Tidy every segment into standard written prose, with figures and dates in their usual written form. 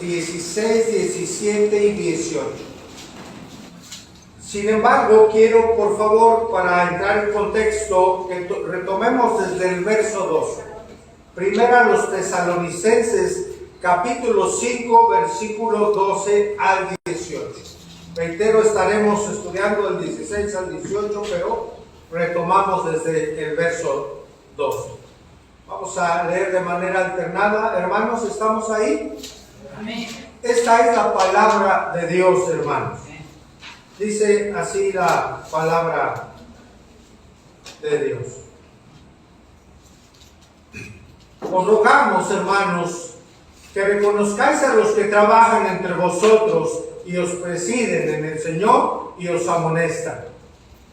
16, 17 y 18. Sin embargo, quiero, por favor, para entrar en contexto, que retomemos desde el verso 2. Primera a los Tesalonicenses, capítulo 5, versículo 12 al 18. Reitero, estaremos estudiando del 16 al 18, pero retomamos desde el verso 12. Vamos a leer de manera alternada. Hermanos, ¿estamos ahí? Amén. Esta es la palabra de Dios, hermanos. Dice así la palabra de Dios. Os rogamos, hermanos, que reconozcáis a los que trabajan entre vosotros y os presiden en el Señor y os amonestan.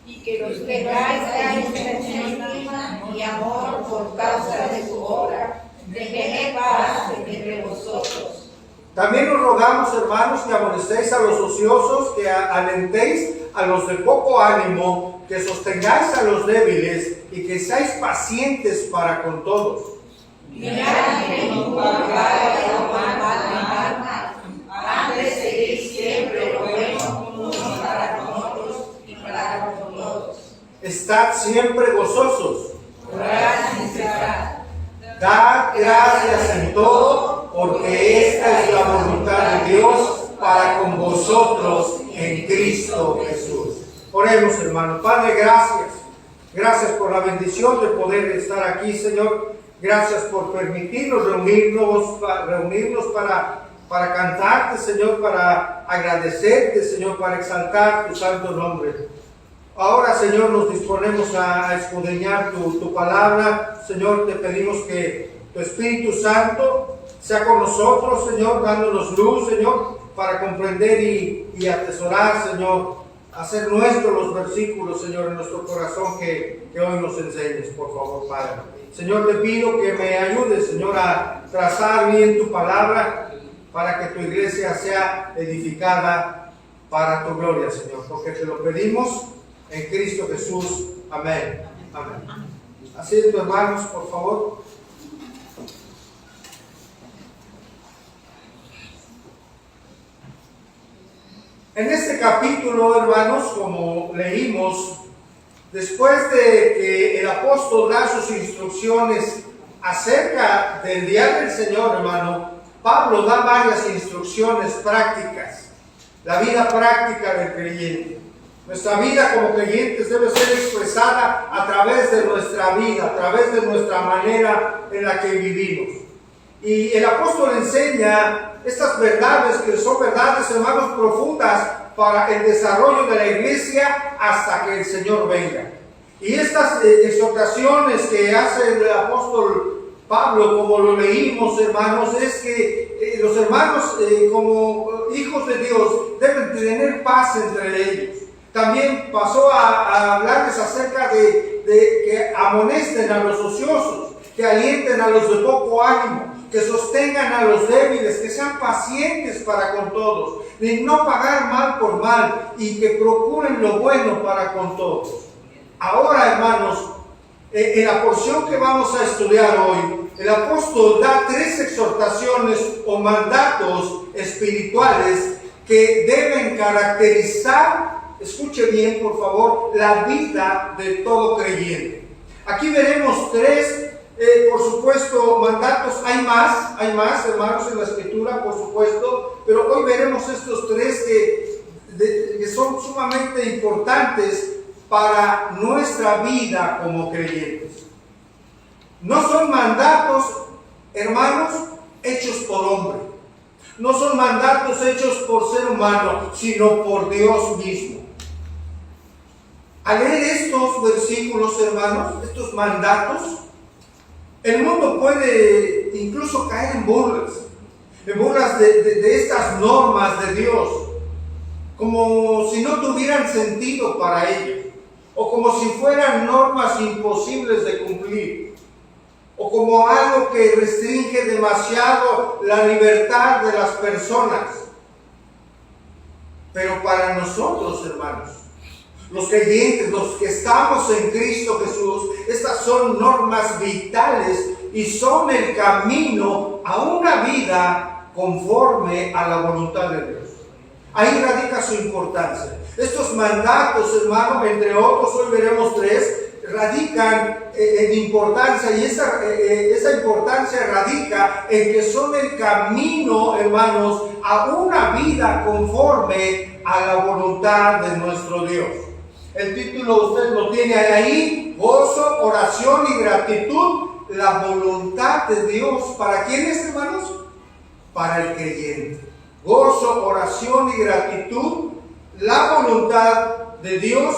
Y que los tengáis estima y amor por causa de su obra, de tener paz entre vosotros. También os rogamos, hermanos, que amonestéis a los ociosos, que alentéis a los de poco ánimo, que sostengáis a los débiles y que seáis pacientes para con todos. Mirad que no pagáis mal, antes seréis siempre lo bueno unos para con otros y para con todos. Estad siempre gozosos. Orad sin cesar. Dad gracias en todo, porque esta es la voluntad de Dios para con vosotros en Cristo Jesús. Oremos, hermano. Padre, gracias. Gracias por la bendición de poder estar aquí, Señor. Gracias por permitirnos reunirnos para cantarte, Señor, para agradecerte, Señor, para exaltar tu santo nombre. Ahora, Señor, nos disponemos a escudriñar tu palabra. Señor, te pedimos que tu Espíritu Santo sea con nosotros, Señor, dándonos luz, Señor, para comprender y atesorar, Señor, hacer nuestros los versículos, Señor, en nuestro corazón que hoy nos enseñes, por favor, Padre. Señor, te pido que me ayudes, Señor, a trazar bien tu palabra para que tu iglesia sea edificada para tu gloria, Señor, porque te lo pedimos en Cristo Jesús. Amén. Amén. Asiento, hermanos, por favor. En este capítulo, hermanos, como leímos, después de que el apóstol da sus instrucciones acerca del día del Señor, hermano, Pablo da varias instrucciones prácticas. La vida práctica del creyente. Nuestra vida como creyentes debe ser expresada a través de nuestra vida, a través de nuestra manera en la que vivimos. Y el apóstol enseña estas verdades que son verdades, hermanos, profundas para el desarrollo de la iglesia hasta que el Señor venga. Y estas exhortaciones que hace el apóstol Pablo, como lo leímos, hermanos, es que los hermanos como hijos de Dios deben tener paz entre ellos. También pasó a hablarles acerca de que amonesten a los ociosos, que alienten a los de poco ánimo, que sostengan a los débiles, que sean pacientes para con todos, de no pagar mal por mal y que procuren lo bueno para con todos. Ahora, hermanos, en la porción que vamos a estudiar hoy, el apóstol da 3 exhortaciones o mandatos espirituales que deben caracterizar, escuche bien por favor, la vida de todo creyente. Aquí veremos 3, por supuesto, mandatos. Hay más, hermanos, en la escritura, por supuesto, pero hoy veremos estos 3 que son sumamente importantes para nuestra vida como creyentes. No son mandatos, hermanos, hechos por hombre. No son mandatos hechos por ser humano, sino por Dios mismo. Al leer estos versículos, hermanos, estos mandatos, el mundo puede incluso caer en burlas de estas normas de Dios, como si no tuvieran sentido para ellos, o como si fueran normas imposibles de cumplir, o como algo que restringe demasiado la libertad de las personas. Pero para nosotros, hermanos, los creyentes, los que estamos en Cristo Jesús, estas son normas vitales y son el camino a una vida conforme a la voluntad de Dios. Ahí radica su importancia. Estos mandatos, hermano, entre otros, hoy veremos 3, radican en importancia, y esa importancia radica en que son el camino, hermanos, a una vida conforme a la voluntad de nuestro Dios. El título usted lo tiene ahí: gozo, oración y gratitud, la voluntad de Dios. ¿Para quiénes, hermanos? Para el creyente. Gozo, oración y gratitud, la voluntad de Dios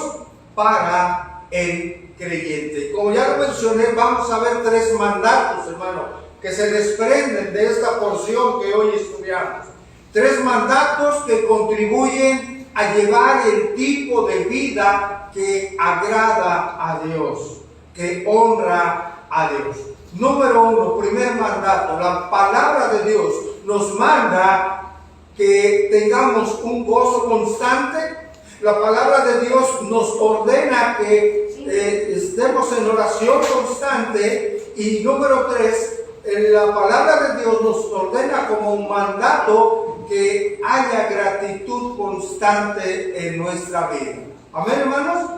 para el creyente. Como ya lo mencioné, vamos a ver 3 mandatos, hermano, que se desprenden de esta porción que hoy estudiamos. 3 mandatos que contribuyen a llevar el tipo de vida que agrada a Dios, que honra a Dios. Número 1, primer mandato: la palabra de Dios nos manda que tengamos un gozo constante. La palabra de Dios nos ordena que estemos en oración constante. Y número 3, la palabra de Dios nos ordena como un mandato que haya gratitud constante en nuestra vida. Amén, hermanos.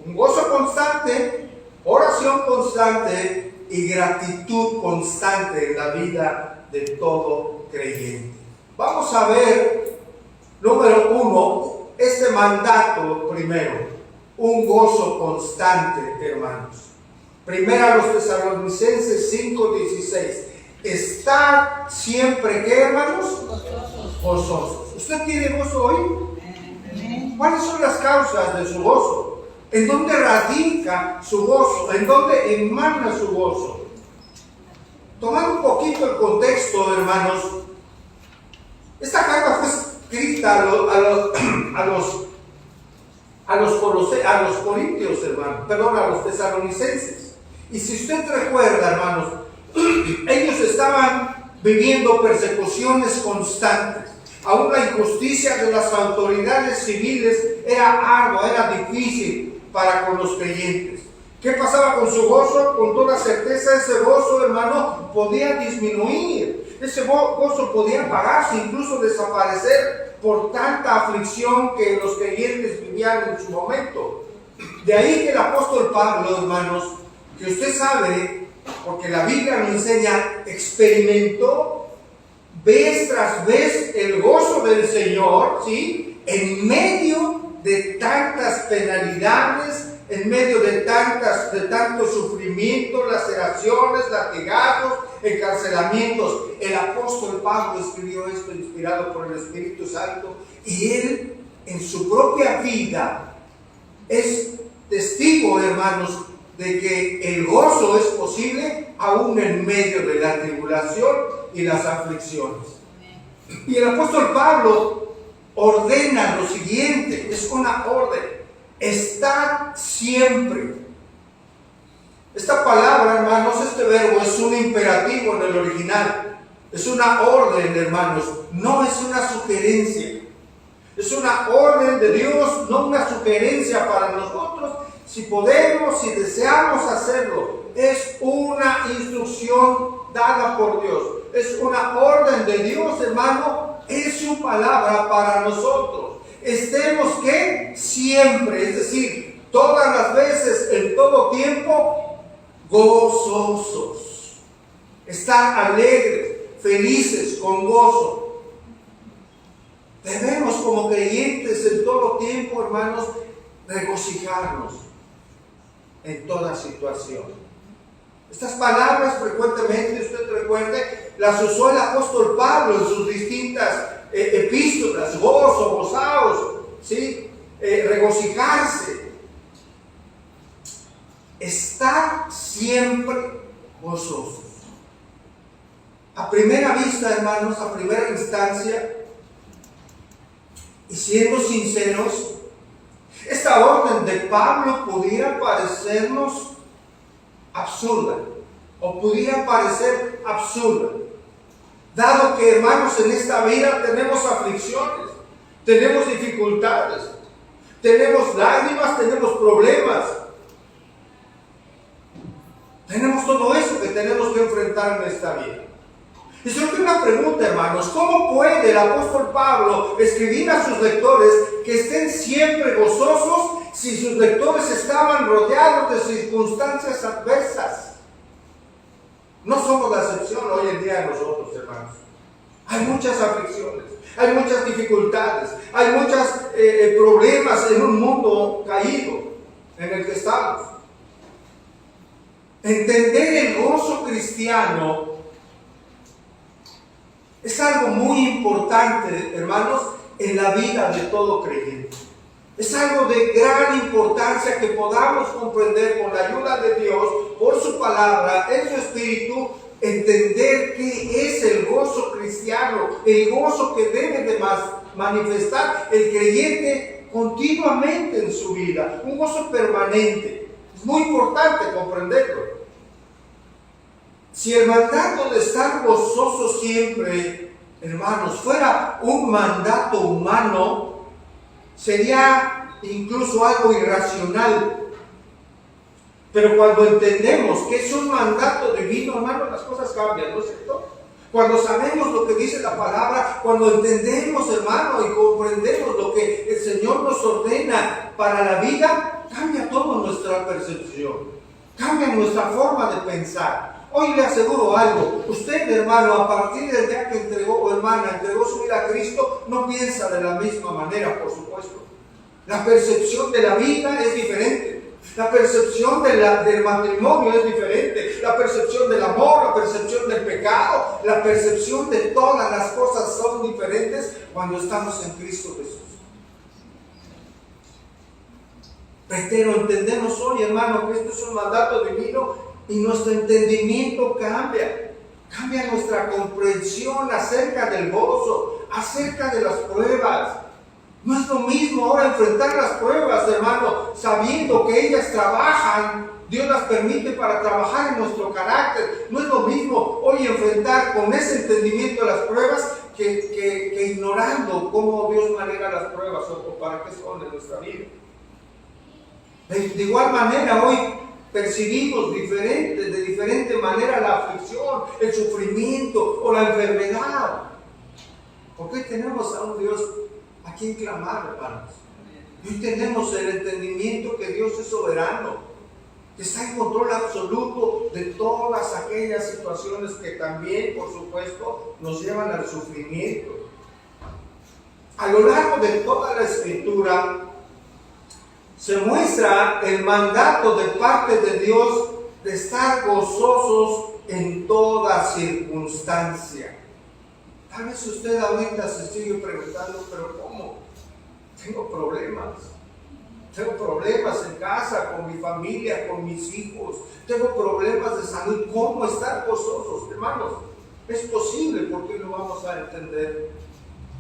Un gozo constante, oración constante y gratitud constante en la vida de todo creyente. Vamos a ver, número 1, este mandato primero: un gozo constante, hermanos. Primera a los Tesalonicenses 5:16. Estad siempre, ¿qué, hermanos? Gozosos. ¿Usted tiene gozo hoy? ¿Cuáles son las causas de su gozo? ¿En dónde radica su gozo? ¿En dónde emana su gozo? Tomando un poquito el contexto, hermanos, esta carta fue escrita a los corintios, hermanos, perdón, a los tesalonicenses. Y si usted recuerda, hermanos, ellos estaban viviendo persecuciones constantes. Aún la injusticia de las autoridades civiles era ardua, era difícil para con los creyentes. ¿Qué pasaba con su gozo? Con toda certeza ese gozo, hermano, podía disminuir. Ese gozo podía apagarse, incluso desaparecer por tanta aflicción que los creyentes vivían en su momento. De ahí que el apóstol Pablo, hermanos, que usted sabe, porque la Biblia nos enseña, experimentó vez tras vez el gozo del Señor, ¿sí? En medio de tantas penalidades, en medio de tanto sufrimiento, laceraciones, latigazos, encarcelamientos. El apóstol Pablo escribió esto inspirado por el Espíritu Santo, y él en su propia vida es testigo, hermanos, de que el gozo es posible aún en medio de la tribulación y las aflicciones. Y el apóstol Pablo ordena lo siguiente, es una orden: estad siempre. Esta palabra, hermanos, este verbo es un imperativo en el original, es una orden, hermanos, no es una sugerencia. Es una orden de Dios, no una sugerencia para nosotros, si podemos, si deseamos hacerlo. Es una instrucción dada por Dios, es una orden de Dios, hermano, es su palabra para nosotros. Estemos que siempre, es decir, todas las veces, en todo tiempo, gozosos. Estar alegres, felices, con gozo. Debemos como creyentes en todo tiempo, hermanos, regocijarnos en toda situación. Estas palabras frecuentemente, usted recuerde, las usó el apóstol Pablo en sus distintas epístolas: gozo, gozaos, ¿sí? Regocijarse. Estar siempre gozosos. A primera vista, hermanos, a primera instancia, y siendo sinceros, esta orden de Pablo pudiera parecernos absurda, o pudiera parecer absurda, dado que, hermanos, en esta vida tenemos aflicciones, tenemos dificultades, tenemos lágrimas, tenemos problemas, tenemos todo eso que tenemos que enfrentar en esta vida. Y surge una pregunta, hermanos: ¿cómo puede el apóstol Pablo escribir a sus lectores que estén siempre gozosos si sus lectores estaban rodeados de circunstancias adversas? No somos la excepción hoy en día nosotros, hermanos. Hay muchas aflicciones, hay muchas dificultades, hay muchos problemas en un mundo caído en el que estamos. Entender el gozo cristiano es algo muy importante, hermanos, en la vida de todo creyente. Es algo de gran importancia que podamos comprender con la ayuda de Dios, por su palabra, en su espíritu, entender qué es el gozo cristiano, el gozo que debe de manifestar el creyente continuamente en su vida, un gozo permanente. Es muy importante comprenderlo. Si el mandato de estar gozoso siempre, hermanos, fuera un mandato humano, sería incluso algo irracional. Pero cuando entendemos que es un mandato divino, hermanos, las cosas cambian, ¿no es cierto? Cuando sabemos lo que dice la palabra, cuando entendemos, hermano, y comprendemos lo que el Señor nos ordena para la vida, cambia toda nuestra percepción, cambia nuestra forma de pensar. Hoy le aseguro algo: usted, hermano, a partir del día que entregó, o hermana, entregó su vida a Cristo, no piensa de la misma manera, por supuesto. La percepción de la vida es diferente. La percepción del matrimonio es diferente. La percepción del amor, la percepción del pecado, la percepción de todas las cosas son diferentes cuando estamos en Cristo Jesús. Pero entendemos hoy, hermano, que esto es un mandato divino y nuestro entendimiento cambia. Cambia nuestra comprensión acerca del gozo, acerca de las pruebas. No es lo mismo ahora enfrentar las pruebas, hermano, sabiendo que ellas trabajan. Dios las permite para trabajar en nuestro carácter. No es lo mismo hoy enfrentar con ese entendimiento las pruebas que ignorando cómo Dios maneja las pruebas o para qué son en nuestra vida. De igual manera, hoy percibimos de diferente manera la aflicción, el sufrimiento o la enfermedad. Porque tenemos a un Dios a quien clamar, hermanos. Y hoy tenemos el entendimiento que Dios es soberano, que está en control absoluto de todas aquellas situaciones que también, por supuesto, nos llevan al sufrimiento. A lo largo de toda la Escritura se muestra el mandato de parte de Dios de estar gozosos en toda circunstancia. Tal vez usted ahorita se sigue preguntando: ¿pero cómo? Tengo problemas. Tengo problemas en casa, con mi familia, con mis hijos. Tengo problemas de salud. ¿Cómo estar gozosos, hermanos? Es posible, porque lo vamos a entender.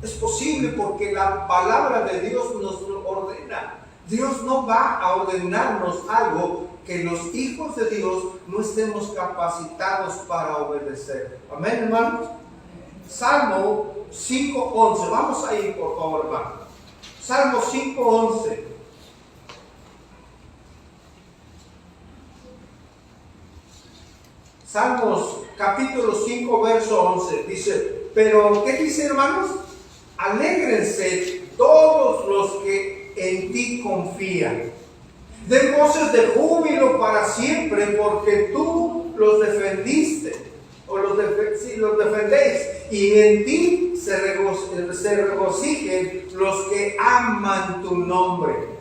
Es posible porque la palabra de Dios nos lo ordena. Dios no va a ordenarnos algo que los hijos de Dios no estemos capacitados para obedecer. Amén, hermanos. Salmo 5:11. Vamos a ir, por favor, hermano. Salmo 5:11. Salmos capítulo 5, verso 11. Dice, pero ¿qué dice, hermanos? Alégrense todos los que en ti confían. Den voces de júbilo para siempre, porque tú los defendiste, o los defendéis, y en ti se regocijen los que aman tu nombre.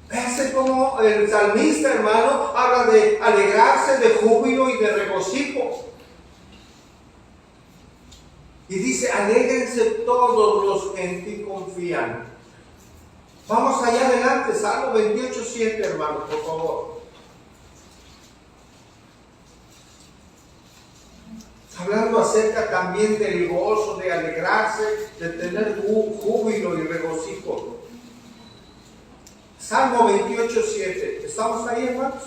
Véase como el salmista, hermano, habla de alegrarse, de júbilo y de regocijo. Y dice, alégrense todos los que en ti confían. Vamos allá adelante, Salmo 28:7, hermano, por favor. Hablando acerca también del gozo, de alegrarse, de tener júbilo y regocijo. Salmo 28:7. ¿Estamos ahí, hermanos?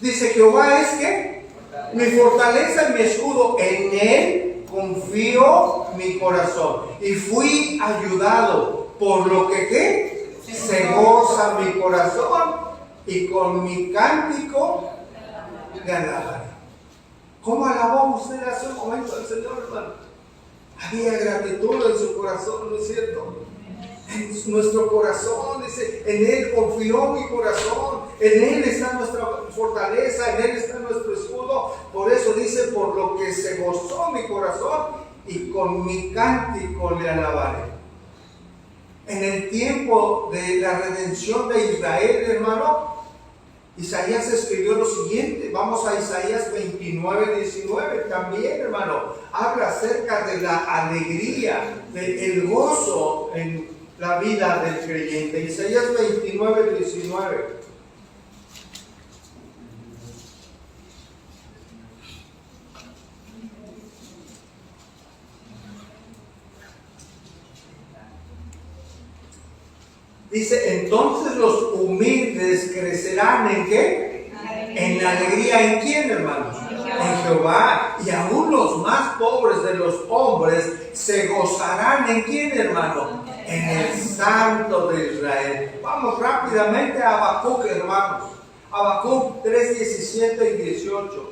Dice, Jehová es ¿qué? Mi fortaleza y mi escudo, en él confío mi corazón y fui ayudado, por lo que ¿qué? Se goza mi corazón y con mi cántico le alabaré. ¿Cómo alabó usted hace un momento al Señor, hermano? Había gratitud en su corazón, ¿no es cierto? En nuestro corazón, dice, en Él confió mi corazón, en Él está nuestra fortaleza, en Él está nuestro escudo. Por eso dice, por lo que se gozó mi corazón y con mi cántico le alabaré. En el tiempo de la redención de Israel, hermano, Isaías escribió lo siguiente. Vamos a Isaías 29:19 también, hermano. Habla acerca de la alegría, del gozo en la vida del creyente. Isaías 29:19. Dice, entonces los humildes crecerán ¿en qué? En alegría. ¿En quién, hermanos? En Jehová. Y aún los más pobres de los hombres se gozarán ¿en quién, hermano? En el Santo de Israel. Vamos rápidamente a Habacuc, hermanos. Habacuc 3:17 y 18.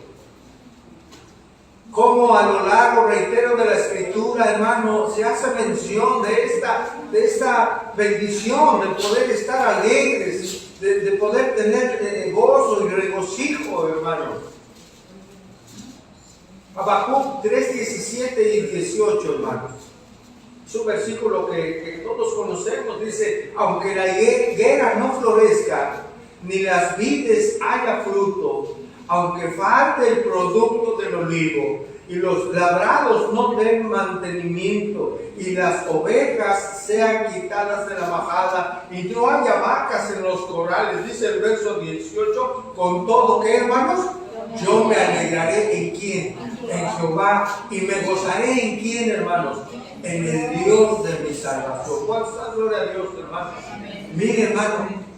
Como a lo largo, reitero, de la Escritura, hermano, se hace mención de esta bendición, de poder estar alegres, de poder tener gozo y regocijo, hermano. Habacuc 3:17 y 18, hermano. Es un versículo que todos conocemos. Dice, aunque la higuera no florezca, ni las vides haya fruto, aunque falte el producto del olivo, y los labrados no den mantenimiento, y las ovejas sean quitadas de la majada, y no haya vacas en los corrales, dice el verso 18, con todo que, hermanos, yo me alegraré ¿en quién? En Jehová, y me gozaré ¿en quién, hermanos? En el Dios de mi salvación. ¿Cuál está? Gloria a Dios, hermanos. Mire, hermano,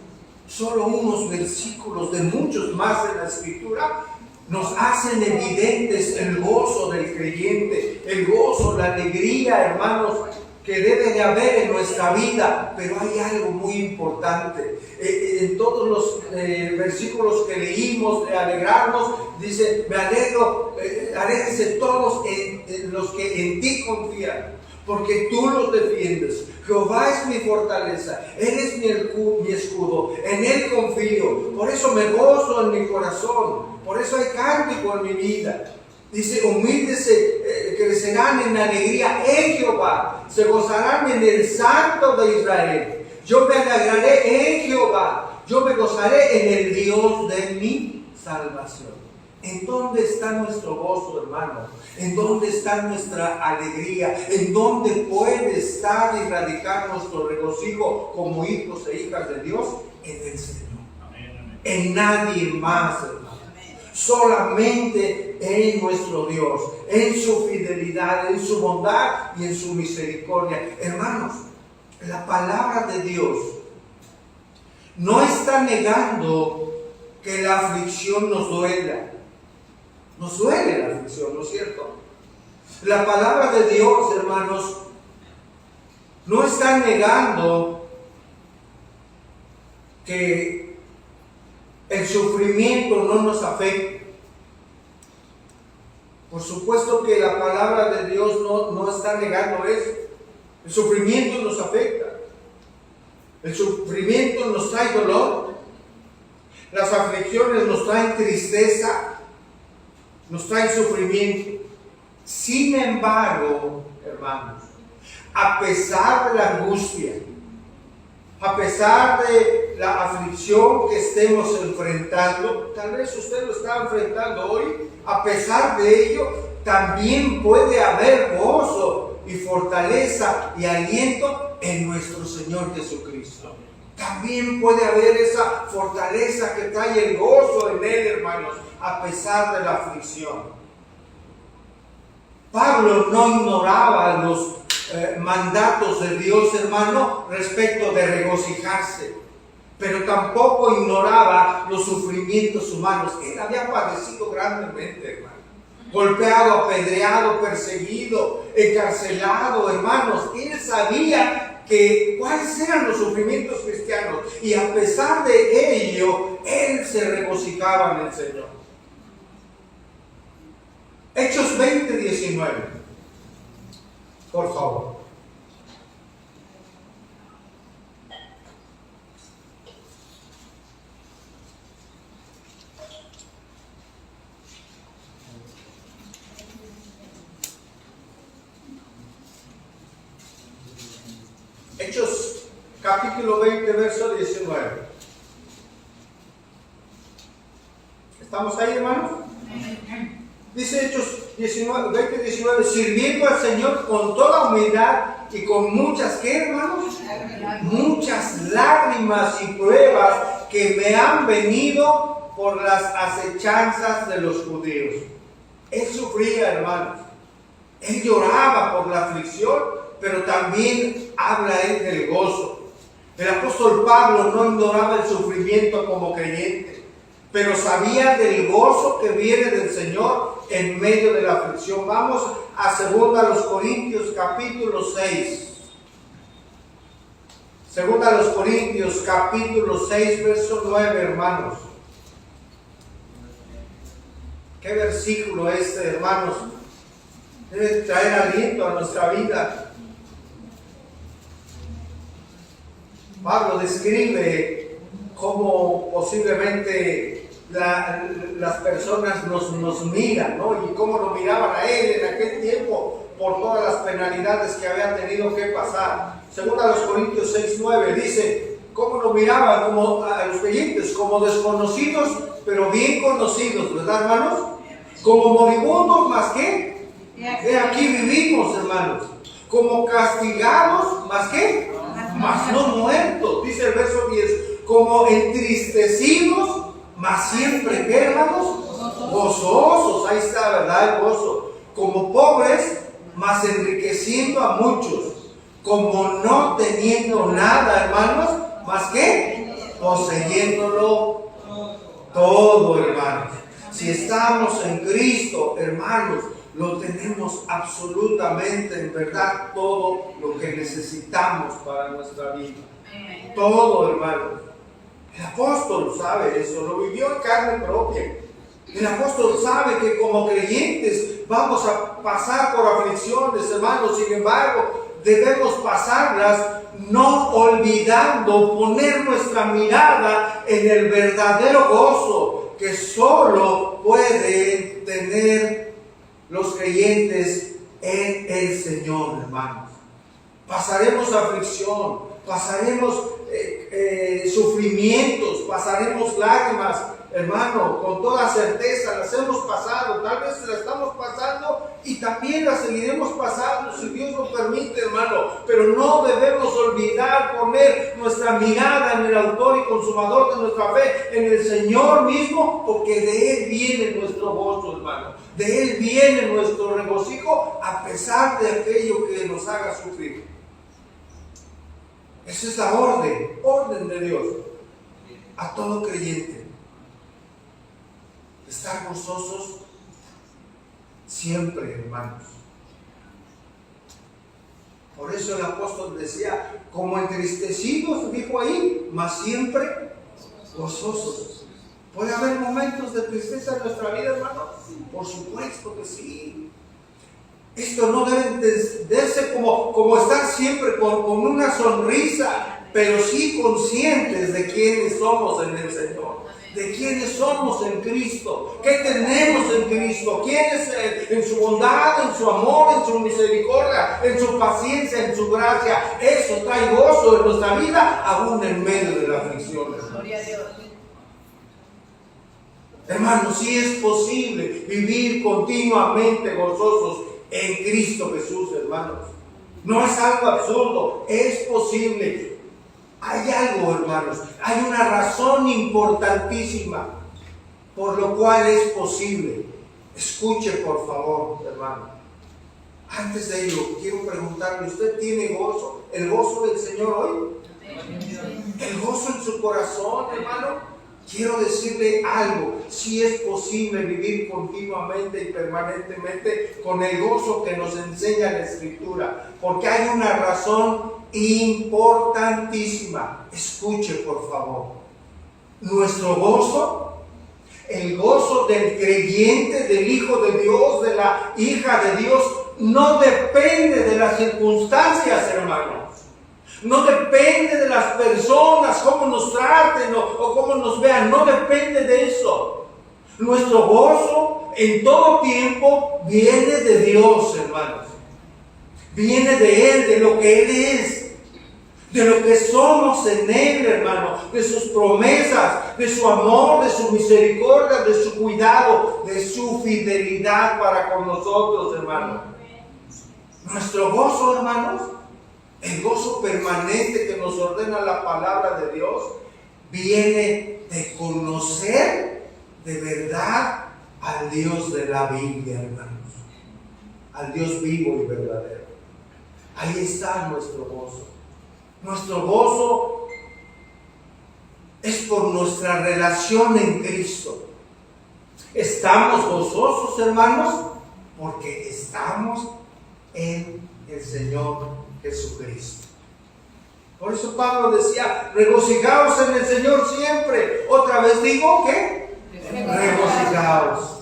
solo unos versículos de muchos más en la Escritura nos hacen evidentes el gozo del creyente, el gozo, la alegría, hermanos, que debe de haber en nuestra vida. Pero hay algo muy importante. En todos los versículos que leímos de alegrarnos, dice, me alegro, alégrense todos en los que en ti confían, porque tú los defiendes. Jehová es mi fortaleza, Él es mi escudo, en Él confío, por eso me gozo en mi corazón, por eso hay cántico en mi vida. Dice, humildes crecerán en alegría en Jehová, se gozarán en el Santo de Israel. Yo me alegraré en Jehová, yo me gozaré en el Dios de mi salvación. ¿En dónde está nuestro gozo, hermano? ¿En dónde está nuestra alegría? ¿En dónde puede estar y radicar nuestro regocijo como hijos e hijas de Dios? En el Señor. Amén. En nadie más, hermano. Solamente en nuestro Dios, en su fidelidad, en su bondad y en su misericordia. Hermanos, la palabra de Dios no está negando que la aflicción nos duela. Nos duele la aflicción, ¿no es cierto? La palabra de Dios, hermanos, no está negando que el sufrimiento no nos afecte. Por supuesto que la palabra de Dios no está negando eso. El sufrimiento nos afecta. El sufrimiento nos trae dolor. Las aflicciones nos traen tristeza, nos trae sufrimiento. Sin embargo, hermanos, a pesar de la angustia, a pesar de la aflicción que estemos enfrentando, tal vez usted lo está enfrentando hoy, a pesar de ello, también puede haber gozo y fortaleza y aliento en nuestro Señor Jesucristo. También puede haber esa fortaleza que trae el gozo en Él, hermanos, a pesar de la aflicción. Pablo no ignoraba los mandatos de Dios, hermano, respecto de regocijarse, pero tampoco ignoraba los sufrimientos humanos. Él había padecido grandemente, hermano. Golpeado, apedreado, perseguido, encarcelado, hermanos. Él sabía cuáles eran los sufrimientos cristianos, y a pesar de ello, él se regocijaba en el Señor. Hechos 20:19. Por favor. Hechos capítulo 20, verso 19. ¿Estamos ahí, hermanos? Dice Hechos 20:19, sirviendo al Señor con toda humildad y con muchas, ¿qué, hermanos? Muchas lágrimas y pruebas que me han venido por las acechanzas de los judíos. Él sufría, hermanos. Él lloraba por la aflicción, pero también habla él del gozo. El apóstol Pablo no ignoraba el sufrimiento como creyente, pero sabía del gozo que viene del Señor en medio de la aflicción. Vamos a 2 Corintios capítulo 6. 2 Corintios capítulo 6, verso 9, hermanos. ¿Qué versículo este, hermanos? Debe traer aliento a nuestra vida. Pablo describe cómo posiblemente las personas nos miran, ¿no? Y cómo lo miraban a él en aquel tiempo por todas las penalidades que había tenido que pasar. Según a los Corintios 6:9 dice, cómo lo miraban como a los creyentes, como desconocidos, pero bien conocidos, ¿verdad, hermanos? Como moribundos, más que de aquí vivimos, hermanos. Como castigados, más que más no muertos, dice el verso 10, como entristecidos, mas siempre, ¿qué, hermanos? Gozosos, ahí está, ¿verdad? El gozo. Como pobres, mas enriqueciendo a muchos. Como no teniendo nada, hermanos, más que poseyéndolo todo, hermanos. Si estamos en Cristo, hermanos, lo tenemos absolutamente, en verdad, todo lo que necesitamos para nuestra vida. Todo, hermano. El apóstol sabe eso, lo vivió en carne propia. El apóstol sabe que como creyentes vamos a pasar por aflicciones, hermanos. Sin embargo, debemos pasarlas no olvidando poner nuestra mirada en el verdadero gozo que solo pueden tener los creyentes en el Señor, hermanos. Pasaremos aflicción, pasaremos sufrimientos, pasaremos lágrimas, hermano, con toda certeza las hemos pasado, tal vez las estamos pasando y también las seguiremos pasando si Dios lo permite, hermano, pero no debemos olvidar poner nuestra mirada en el autor y consumador de nuestra fe, en el Señor mismo, porque de Él viene nuestro gozo, hermano, de Él viene nuestro regocijo a pesar de aquello que nos haga sufrir. Esa es la orden de Dios a todo creyente. Estar gozosos siempre, hermanos. Por eso el apóstol decía, como entristecidos, dijo ahí, mas siempre gozosos. ¿Puede haber momentos de tristeza en nuestra vida, hermano? Por supuesto que sí. Esto no debe entenderse como estar siempre con una sonrisa, pero sí conscientes de quiénes somos en el Señor, de quiénes somos en Cristo, qué tenemos en Cristo, quién es en su bondad, en su amor, en su misericordia, en su paciencia, en su gracia. Eso trae gozo en nuestra vida, aún en medio de la aflicción. Gloria a Dios. Hermanos, sí es posible vivir continuamente gozosos en Cristo Jesús, hermanos. No es algo absurdo, es posible. Hay algo, hermanos, hay una razón importantísima por lo cual es posible. Escuche, por favor, hermano. Antes de ello, quiero preguntarle, ¿usted tiene gozo? ¿El gozo del Señor hoy? ¿El gozo en su corazón, hermano? Quiero decirle algo, si es posible vivir continuamente y permanentemente con el gozo que nos enseña la Escritura, porque hay una razón importantísima. Escuche, por favor. Nuestro gozo El gozo del creyente, del hijo de Dios, de la hija de Dios, no depende de las circunstancias, hermanos. No depende de las personas, cómo nos traten o cómo nos vean. No depende de eso. Nuestro gozo en todo tiempo viene de Dios, hermanos. Viene de Él, de lo que Él es, de lo que somos en Él, hermano, de sus promesas, de su amor, de su misericordia, de su cuidado, de su fidelidad para con nosotros, hermano. Nuestro gozo, hermanos, el gozo permanente que nos ordena la palabra de Dios, viene de conocer de verdad al Dios de la Biblia, hermanos, al Dios vivo y verdadero. Ahí está nuestro gozo. Nuestro gozo es por nuestra relación en Cristo. Estamos gozosos, hermanos, porque estamos en el Señor Jesucristo. Por eso Pablo decía, regocijaos en el Señor siempre. Otra vez digo que regocijaos.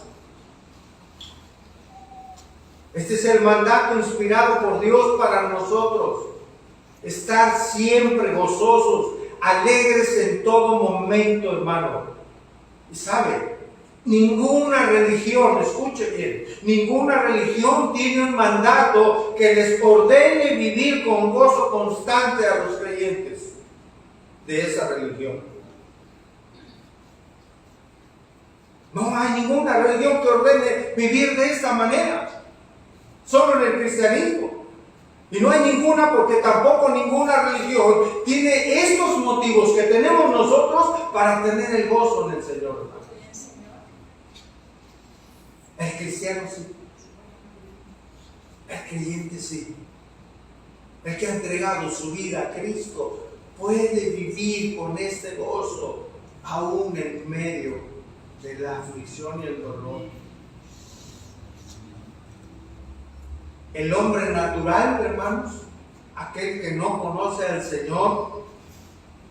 Este es el mandato inspirado por Dios para nosotros. Estar siempre gozosos, alegres en todo momento, hermano. Y sabe, ninguna religión, escuche bien, ninguna religión tiene un mandato que les ordene vivir con gozo constante a los creyentes de esa religión. No hay ninguna religión que ordene vivir de esta manera. Solo en el cristianismo. Y no hay ninguna, porque tampoco ninguna religión tiene estos motivos que tenemos nosotros para tener el gozo en el Señor. El cristiano sí. El creyente sí. El que ha entregado su vida a Cristo puede vivir con este gozo aún en medio de la aflicción y el dolor. El hombre natural, hermanos, aquel que no conoce al Señor,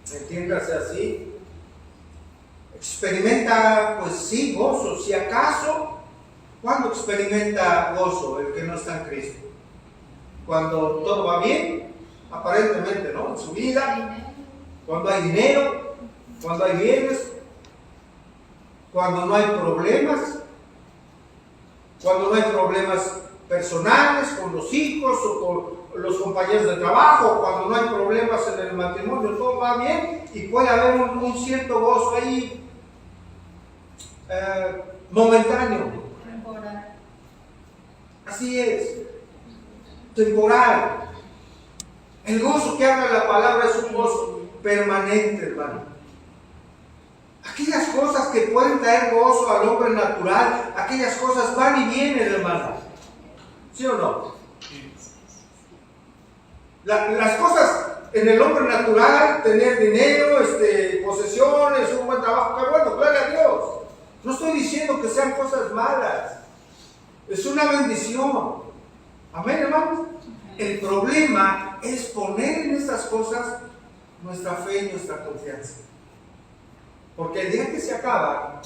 entiéndase así, experimenta, pues sí, gozo. Si acaso, ¿cuándo experimenta gozo el que no está en Cristo? Cuando todo va bien, aparentemente, ¿no? En su vida, cuando hay dinero, cuando hay bienes, cuando no hay problemas, cuando no hay problemas personales con los hijos o con los compañeros de trabajo, cuando no hay problemas en el matrimonio, todo va bien y puede haber un cierto gozo ahí momentáneo. Temporal. Así es, temporal. El gozo que habla la palabra es un gozo permanente, hermano. Aquellas cosas que pueden traer gozo al hombre natural, aquellas cosas van y vienen, hermano. ¿Sí o no? Las cosas en el hombre natural, tener dinero, posesiones, un buen trabajo, qué bueno, gloria a Dios. No estoy diciendo que sean cosas malas. Es una bendición. Amén, hermanos. El problema es poner en estas cosas nuestra fe y nuestra confianza. Porque el día que se acaba,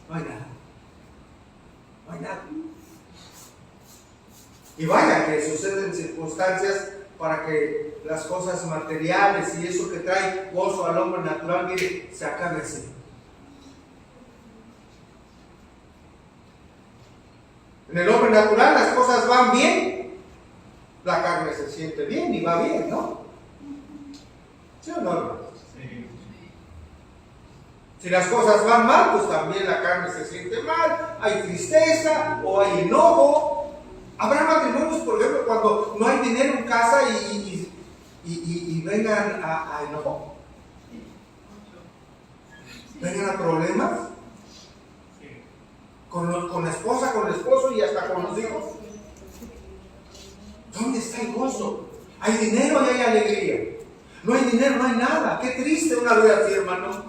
no hay nada. No hay nada. Y vaya que suceden circunstancias para que las cosas materiales y eso que trae gozo al hombre natural, mire, se acabe así. En el hombre natural las cosas van bien, la carne se siente bien y va bien, ¿no? ¿Sí o no, hermano? Sí. Si las cosas van mal, pues también la carne se siente mal, hay tristeza o hay enojo. Habrá matrimonios, por ejemplo, cuando no hay dinero en casa y vengan a enojo. Vengan a problemas. Con la esposa, con el esposo y hasta con los hijos. ¿Dónde está el gozo? Hay dinero y hay alegría. No hay dinero, no hay nada. Qué triste una vida así, hermano.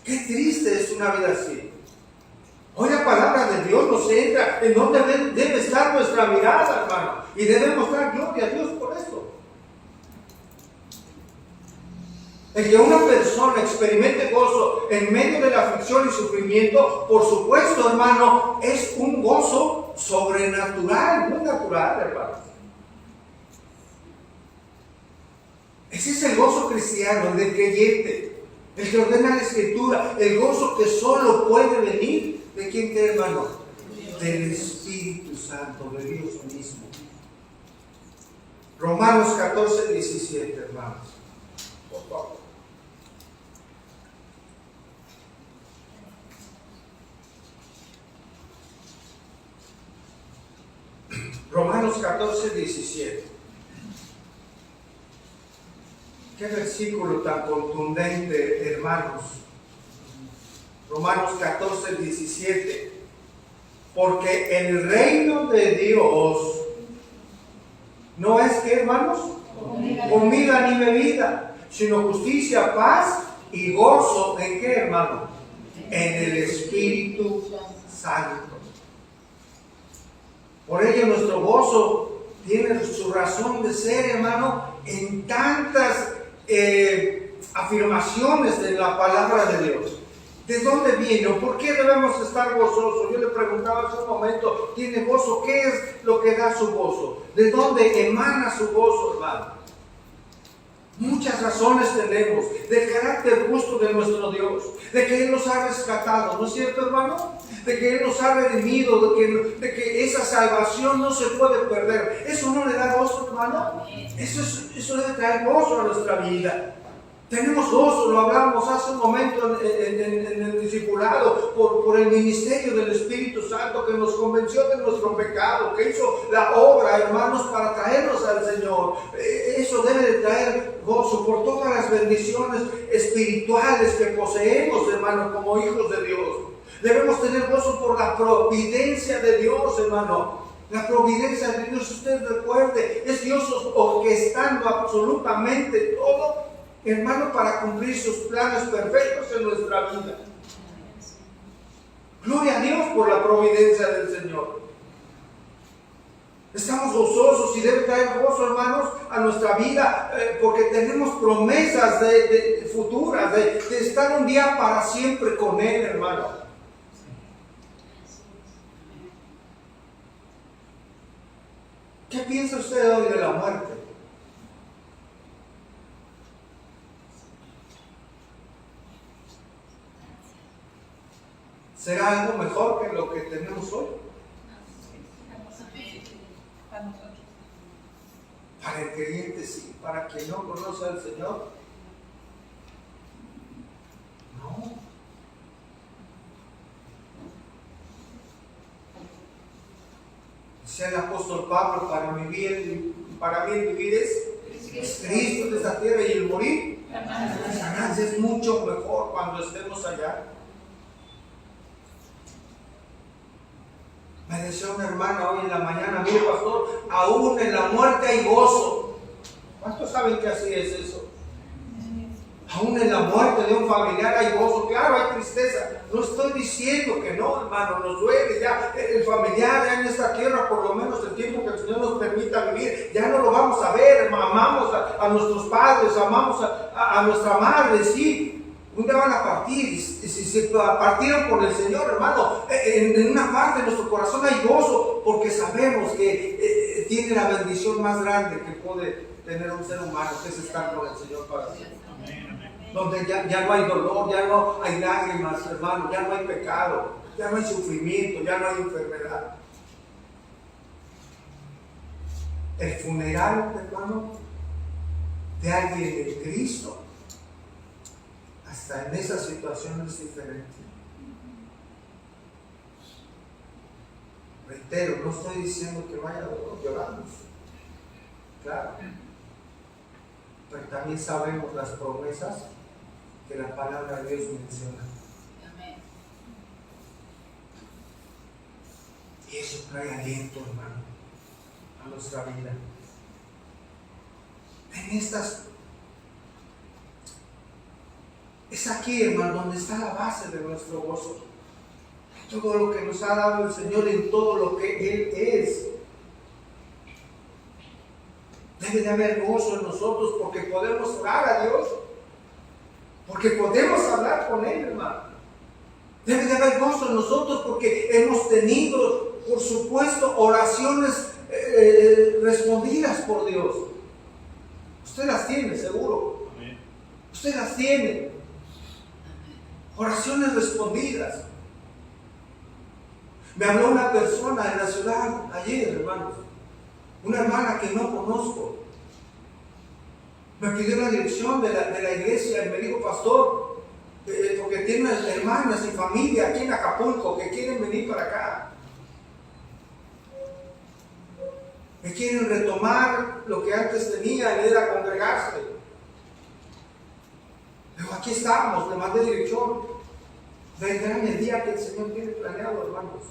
Qué triste es una vida así. Hoy la palabra de Dios nos entra en donde debe estar nuestra mirada, hermano. Y debemos dar gloria a Dios por esto. El que una persona experimente gozo en medio de la aflicción y sufrimiento, por supuesto, hermano, es un gozo sobrenatural, muy natural, hermano. Ese es el gozo cristiano, el del creyente, el que ordena la Escritura, el gozo que solo puede venir ¿de quién cree, hermano? Del Espíritu Santo, de Dios mismo. Romanos 14, 17, hermanos. Por favor. Romanos 14, 17. Qué versículo tan contundente, hermanos. Romanos 14, 17. Porque el reino de Dios no es, ¿qué, hermanos? Comida ni bebida, sino justicia, paz y gozo. ¿En qué, hermano? En el Espíritu Santo. Por ello nuestro gozo tiene su razón de ser, hermano, en tantas afirmaciones de la palabra de Dios. ¿De dónde viene? ¿Por qué debemos estar gozosos? Yo le preguntaba hace un momento, ¿tiene gozo? ¿Qué es lo que da su gozo? ¿De dónde emana su gozo, hermano? Muchas razones tenemos del carácter justo de nuestro Dios, de que Él nos ha rescatado, ¿no es cierto, hermano? De que Él nos ha redimido, de que esa salvación no se puede perder. ¿Eso no le da gozo, hermano? Eso debe traer gozo a nuestra vida. Tenemos gozo, lo hablamos hace un momento en el discipulado, por el ministerio del Espíritu Santo que nos convenció de nuestro pecado, que hizo la obra, hermanos, para traernos al Señor. Eso debe de traer gozo por todas las bendiciones espirituales que poseemos, hermanos, como hijos de Dios. Debemos tener gozo por la providencia de Dios, hermano. La providencia de Dios, usted recuerde, es Dios orquestando absolutamente todo, hermano, para cumplir sus planes perfectos en nuestra vida. Gloria a Dios por la providencia del Señor. Estamos gozosos y debe traer gozo, hermanos, a nuestra vida, porque tenemos promesas de futuras, de estar un día para siempre con Él, hermano. ¿Qué piensa usted hoy de la muerte? ¿Será algo mejor que lo que tenemos hoy? Para el creyente sí, para quien no conoce al Señor, no. Decía el apóstol Pablo, para mí el vivir es Cristo en esta tierra, y el morir es mucho mejor cuando estemos allá. Me decía una hermana hoy en la mañana, mire, pastor, aún en la muerte hay gozo. ¿Cuántos saben que así es eso? Aún en la muerte de un familiar hay gozo. Claro, hay tristeza. No estoy diciendo que no, hermano, nos duele ya el familiar ya en esta tierra, por lo menos el tiempo que el Señor nos permita vivir. Ya no lo vamos a ver, amamos a nuestros padres, amamos a nuestra madre, sí. Un día van a partir, y si se partieron por el Señor, hermano, en una parte de nuestro corazón hay gozo, porque sabemos que tiene la bendición más grande que puede tener un ser humano, que es estar con el Señor para siempre. Donde ya no hay dolor, ya no hay lágrimas, hermano, ya no hay pecado, ya no hay sufrimiento, ya no hay enfermedad. El funeral, hermano, de alguien de Cristo, hasta en esa situación es diferente. Reitero, no estoy diciendo que vaya llorando, claro, pero también sabemos las promesas que la palabra de Dios menciona. Y eso trae aliento, hermano, a nuestra vida. Es aquí, hermano, donde está la base de nuestro gozo. Todo lo que nos ha dado el Señor, en todo lo que Él es. Debe de haber gozo en nosotros, porque podemos orar a Dios Porque podemos hablar con Él, hermano. Debe de haber gozo en nosotros porque hemos tenido, por supuesto, oraciones respondidas por Dios. Usted las tiene, seguro. Usted las tiene. Oraciones respondidas. Me habló una persona en la ciudad ayer, hermanos. Una hermana que no conozco. Me pidió la dirección de la iglesia y me dijo, pastor, porque tiene hermanas y familia aquí en Acapulco que quieren venir para acá. Que quieren retomar lo que antes tenían, era congregarse. Pero aquí estamos, le mandé dirección. Vendrán el día que el Señor tiene planeado, hermanos.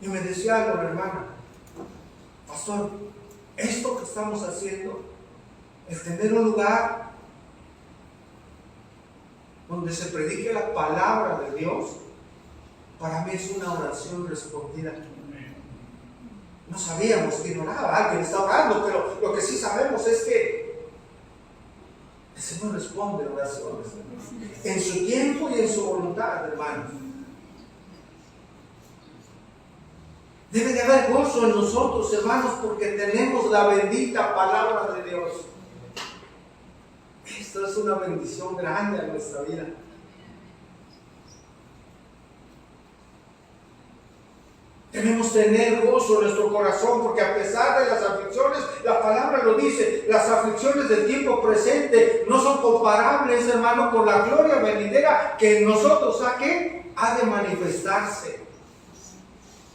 Y me decía la hermana, pastor, esto que estamos haciendo, el tener un lugar donde se predique la palabra de Dios, para mí es una oración respondida. No sabíamos quién oraba, alguien está orando, pero lo que sí sabemos es que el Señor responde oraciones en su tiempo y en su voluntad, hermanos. Debe de haber gozo en nosotros, hermanos, porque tenemos la bendita palabra de Dios. Esto es una bendición grande a nuestra vida. Debemos tener gozo en nuestro corazón, porque a pesar de las aflicciones, la palabra lo dice, las aflicciones del tiempo presente no son comparables, hermano, con la gloria venidera que en nosotros ha de manifestarse.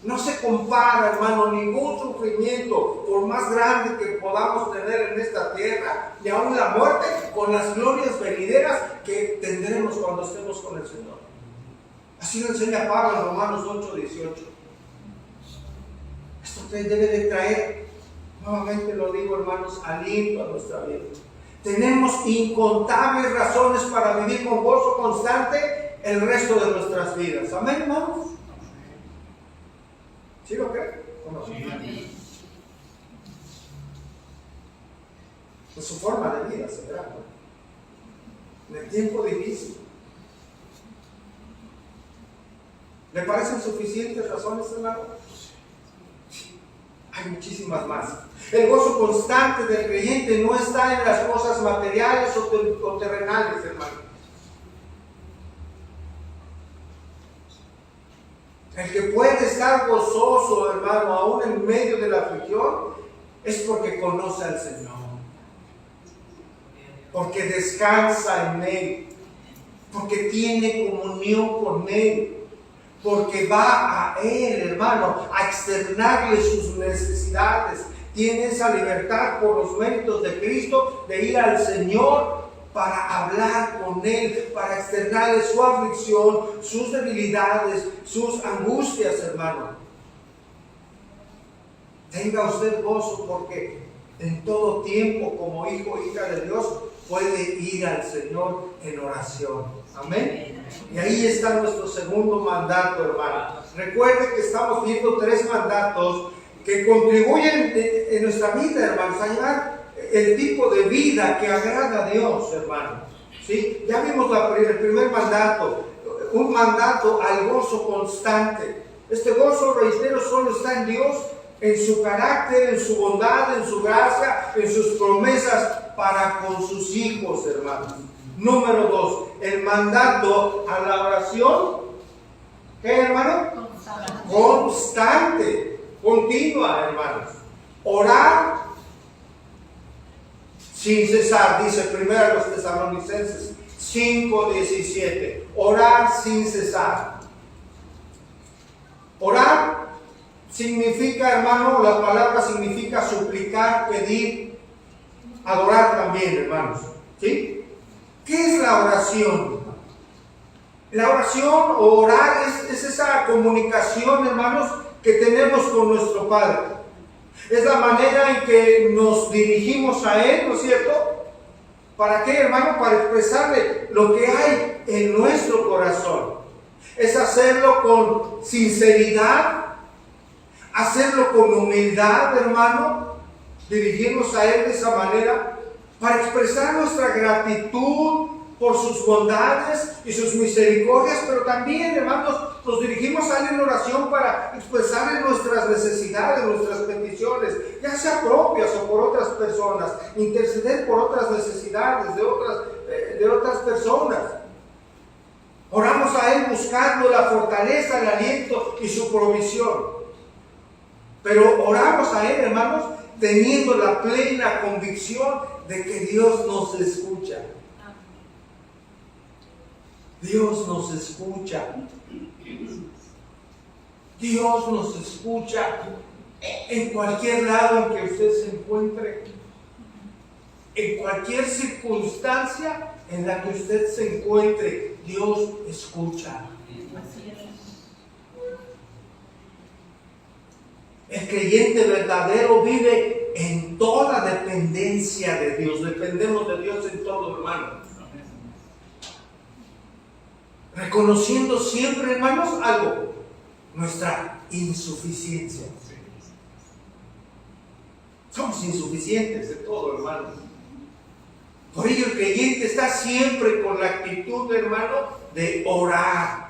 No se compara, hermano, ningún sufrimiento, por más grande que podamos tener en esta tierra, y aún la muerte, con las glorias venideras que tendremos cuando estemos con el Señor. Así lo enseña Pablo en Romanos 8:18. Esto debe de traer, nuevamente lo digo, hermanos, aliento a nuestra vida. Tenemos incontables razones para vivir con gozo constante el resto de nuestras vidas. Amén, hermanos. ¿Sí lo creen? ¿O no? Sí. Pues su forma de vida será, ¿no? En el tiempo difícil. ¿Le parecen suficientes razones, hermano? Hay muchísimas más. El gozo constante del creyente no está en las cosas materiales o terrenales, hermano. El que puede estar gozoso, hermano, aún en medio de la aflicción, es porque conoce al Señor. Porque descansa en Él. Porque tiene comunión con Él. Porque va a Él, hermano, a externarle sus necesidades. Tiene esa libertad por los méritos de Cristo de ir al Señor para hablar con Él, para externarle su aflicción, sus debilidades, sus angustias, hermano. Tenga usted gozo porque en todo tiempo, como hijo o hija de Dios, puede ir al Señor en oración. Amén. Y ahí está nuestro segundo mandato, hermano. Recuerde que estamos viendo 3 mandatos que contribuyen en nuestra vida, hermanos, a llevar el tipo de vida que agrada a Dios, hermano. ¿Sí? Ya vimos el primer mandato, un mandato al gozo constante. Este gozo, reitero, solo está en Dios, en su carácter, en su bondad, en su gracia, en sus promesas para con sus hijos, hermanos. Número 2, el mandato a la oración. ¿Qué, hermano? Constante, continua, hermanos. Orar sin cesar, dice 1 Tesalonicenses 5:17. Orar sin cesar. Orar significa, hermano, la palabra significa suplicar, pedir, adorar también, hermanos. ¿Sí? ¿Qué es la oración? La oración o orar es esa comunicación, hermanos, que tenemos con nuestro Padre. Es la manera en que nos dirigimos a Él, ¿no es cierto? ¿Para qué, hermano? Para expresarle lo que hay en nuestro corazón. Es hacerlo con sinceridad, hacerlo con humildad, hermano, dirigirnos a Él de esa manera. para expresar nuestra gratitud por sus bondades y sus misericordias, pero también, hermanos, nos dirigimos a Él en oración para expresarle nuestras necesidades, nuestras peticiones, ya sea propias o por otras personas, interceder por otras necesidades de otras personas. Oramos a Él buscando la fortaleza, el aliento y su provisión. Pero oramos a Él, hermanos, teniendo la plena convicción de que Dios nos escucha. Dios nos escucha. Dios nos escucha en cualquier lado en que usted se encuentre, en cualquier circunstancia en la que usted se encuentre, Dios escucha. El creyente verdadero vive en toda dependencia de Dios. Dependemos de Dios en todo, hermano. Reconociendo siempre, hermanos, algo: nuestra insuficiencia. Somos insuficientes de todo, hermano. Por ello el creyente está siempre con la actitud, hermano, de orar.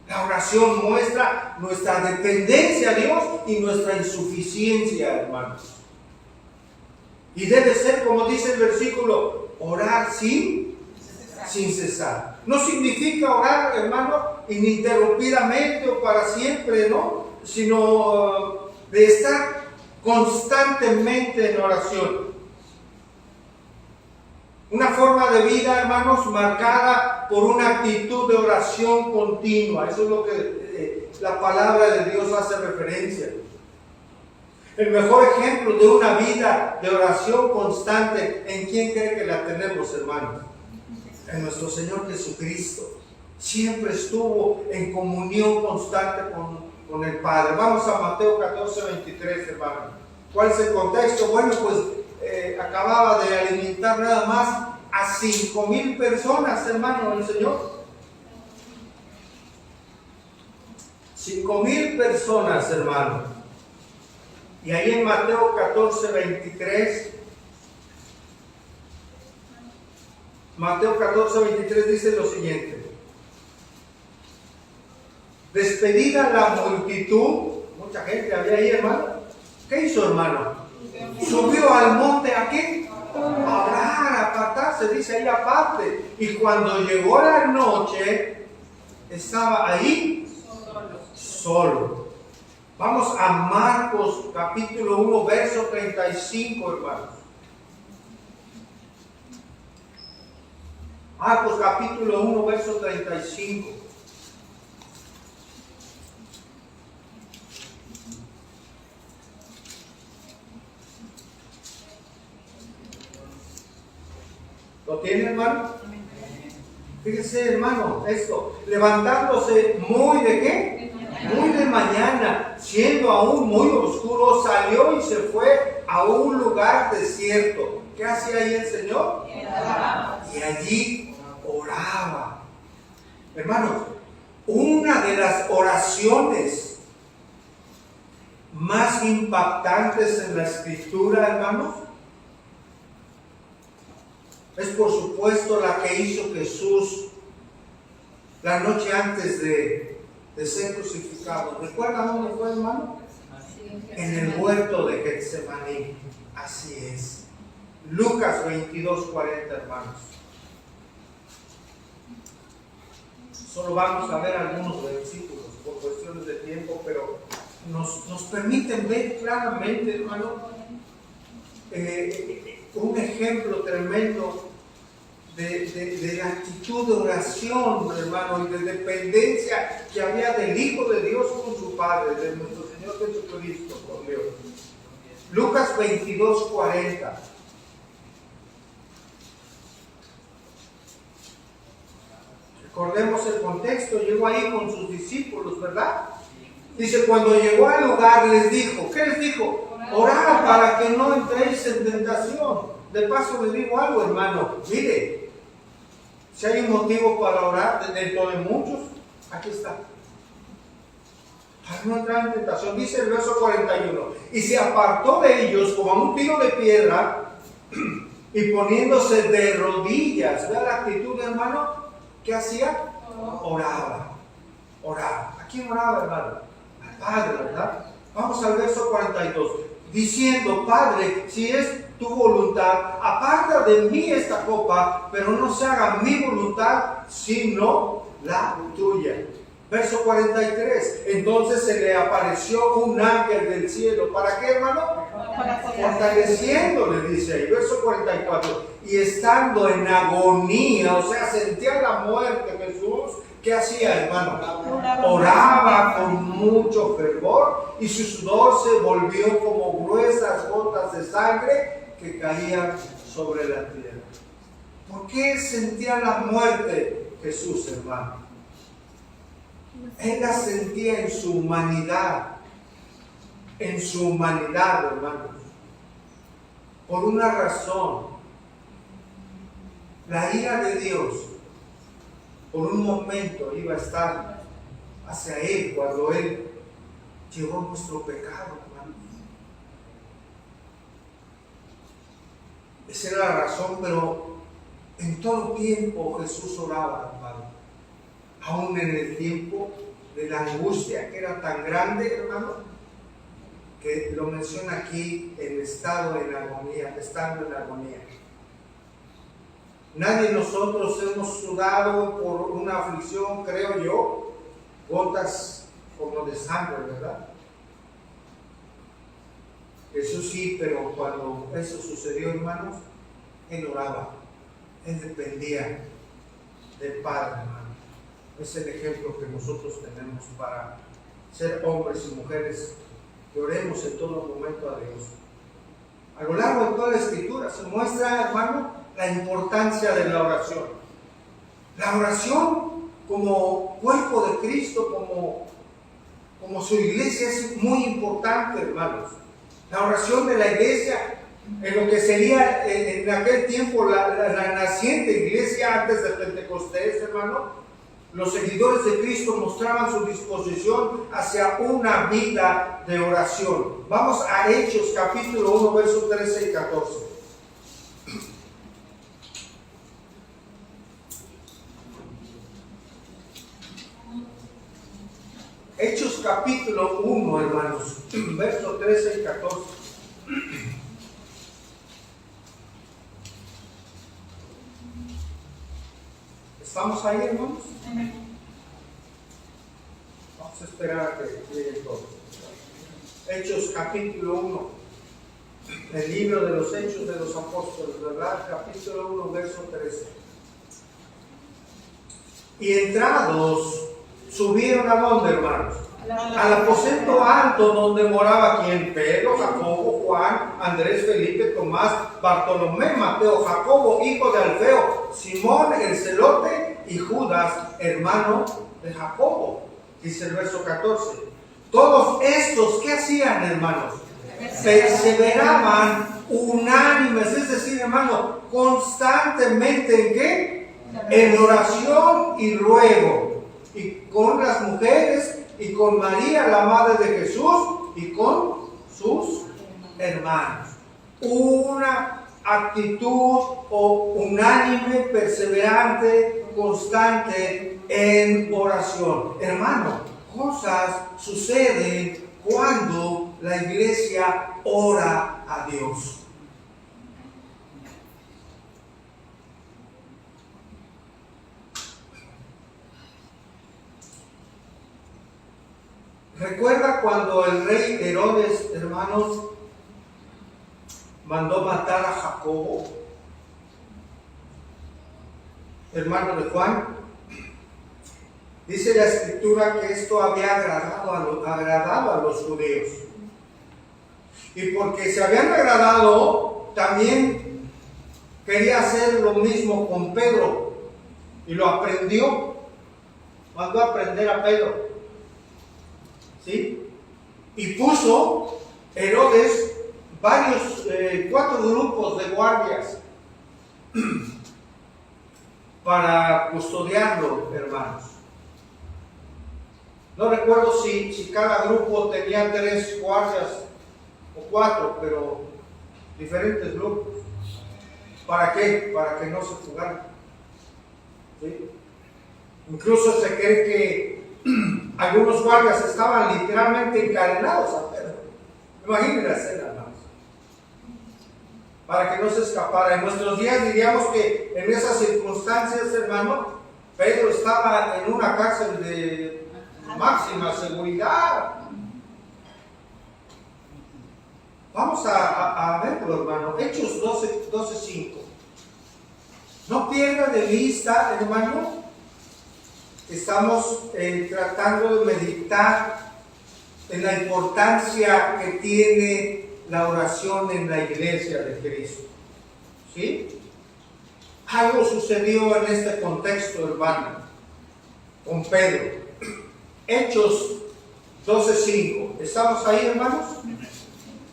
La oración muestra nuestra dependencia a Dios y nuestra insuficiencia, hermanos. Y debe ser, como dice el versículo, orar sin cesar. No significa orar, hermano, ininterrumpidamente o para siempre, ¿no? Sino de estar constantemente en oración. Una forma de vida, hermanos, marcada por una actitud de oración continua. Eso es lo que la palabra de Dios hace referencia. El mejor ejemplo de una vida de oración constante, ¿en quién cree que la tenemos, hermanos? En nuestro Señor Jesucristo. Siempre estuvo en comunión constante con el Padre. Vamos a Mateo 14, 23, hermano. ¿Cuál es el contexto? Bueno, pues acababa de alimentar nada más a 5,000 personas, hermano, el Señor. 5,000 personas, hermano. Y ahí en Mateo 14, 23, Mateo 14, 23 dice lo siguiente: despedida la multitud, mucha gente había ahí, hermano. ¿Qué hizo, hermano? Subió al monte, ¿a qué? A orar, a apartarse, dice ahí aparte. Y cuando llegó la noche, estaba ahí solo. Vamos a Marcos capítulo 1, verso 35, hermanos. Marcos capítulo 1, verso 35. ¿Lo tiene, hermano? Fíjese, hermano, esto. Levantándose muy de qué? Muy de mañana, siendo aún muy oscuro, salió y se fue a un lugar desierto. ¿Qué hacía ahí el Señor? Y allí oraba. Hermanos, una de las oraciones más impactantes en la Escritura, hermanos, es por supuesto la que hizo Jesús la noche antes de ser crucificado. ¿Recuerda dónde fue, hermano? En el huerto de Getsemaní. Así es. Lucas 22, 40, hermanos. Solo vamos a ver algunos versículos por cuestiones de tiempo, pero nos permiten ver claramente, hermano, un ejemplo tremendo de la actitud de oración, hermano, y de dependencia que había del Hijo de Dios con su Padre, de nuestro Señor Jesucristo con Dios. Lucas 22, 40. Recordemos el contexto, llegó ahí con sus discípulos, ¿verdad? Dice, cuando llegó al lugar les dijo, ¿qué les dijo? Orad para que no entréis en tentación. De paso les digo algo, hermano, mire, si hay un motivo para orar dentro de muchos, aquí está. Para no entrar en tentación, dice el verso 41, y se apartó de ellos como a un tiro de piedra, y poniéndose de rodillas. ¿Vea la actitud, hermano? ¿Qué hacía? Oraba. Oraba. ¿A quién oraba, hermano? Al Padre, ¿verdad? Vamos al verso 42. Diciendo: Padre, si es tu voluntad, aparta de mí esta copa, pero no se haga mi voluntad, sino la tuya. Verso 43. Entonces se le apareció un ángel del cielo. ¿Para qué, hermano? Fortaleciéndole, dice ahí. Verso 44. Y estando en agonía, o sea, sentía la muerte Jesús, ¿qué hacía, hermano? Oraba con mucho fervor, y su sudor se volvió como gruesas gotas de sangre que caían sobre la tierra. ¿Por qué sentía la muerte Jesús, hermano? Él la sentía en su humanidad. En su humanidad, hermanos. Por una razón. La ira de Dios por un momento iba a estar hacia Él cuando Él llevó nuestro pecado, hermanos. Esa era la razón, pero en todo tiempo Jesús oraba, hermano. Aún en el tiempo de la angustia que era tan grande, hermano, que lo menciona aquí, el estado en agonía, estando en agonía. Nadie de nosotros hemos sudado por una aflicción, creo yo, gotas como de sangre, ¿verdad? Eso sí, pero cuando eso sucedió, hermanos, Él oraba, Él dependía del Padre, hermano. Es el ejemplo que nosotros tenemos para ser hombres y mujeres que oremos en todo momento a Dios. A lo largo de toda la Escritura se muestra, hermano, la importancia de la oración. La oración como cuerpo de Cristo, como su iglesia, es muy importante, hermanos. La oración de la iglesia, en lo que sería en aquel tiempo la naciente iglesia antes de Pentecostés, hermano, los seguidores de Cristo mostraban su disposición hacia una vida de oración. Vamos a Hechos capítulo 1, versos 13 y 14. Hechos capítulo 1, hermanos, versos 13 y 14. ¿Estamos ahí, hermanos? Vamos a esperar a que llegue todo. Hechos capítulo 1, el libro de los Hechos de los Apóstoles, ¿verdad? Capítulo 1, verso 13. Y entrados, subieron ¿a dónde, hermanos? Al aposento alto donde moraba quien: Pedro, Jacobo, Juan, Andrés, Felipe, Tomás, Bartolomé, Mateo, Jacobo, hijo de Alfeo, Simón el celote y Judas, hermano de Jacobo. Dice el verso 14. Todos estos, ¿qué hacían, hermanos? Perseveraban unánimes, es decir, hermano, constantemente ¿en qué? En oración y ruego, y con las mujeres, y con María, la madre de Jesús, y con sus hermanos. Una actitud unánime, perseverante, constante en oración. Hermano, cosas suceden cuando la iglesia ora a Dios. ¿Recuerda cuando el rey Herodes, hermanos, mandó matar a Jacobo, hermano de Juan? Dice la Escritura que esto había agradado a los judíos. Y porque se habían agradado, también quería hacer lo mismo con Pedro. Y lo aprendió. Mandó a aprender a Pedro. ¿Sí? Y puso Herodes varios, 4 grupos de guardias para custodiarlo, hermanos. No recuerdo si cada grupo tenía 3 guardias o 4, pero diferentes grupos. ¿Para qué? Para que no se fugaran. ¿Sí? Incluso se cree que algunos guardias estaban literalmente encadenados a Pedro. Imaginen la escena, hermanos. Para que no se escapara. En nuestros días diríamos que en esas circunstancias, hermano, Pedro estaba en una cárcel de máxima seguridad. Vamos a verlo, hermano. Hechos 12:5. No pierda de vista, hermano, que estamos tratando de meditar en la importancia que tiene la oración en la iglesia de Cristo. ¿Sí? Algo sucedió en este contexto, hermano, con Pedro. Hechos 12:5. ¿Estamos ahí, hermanos?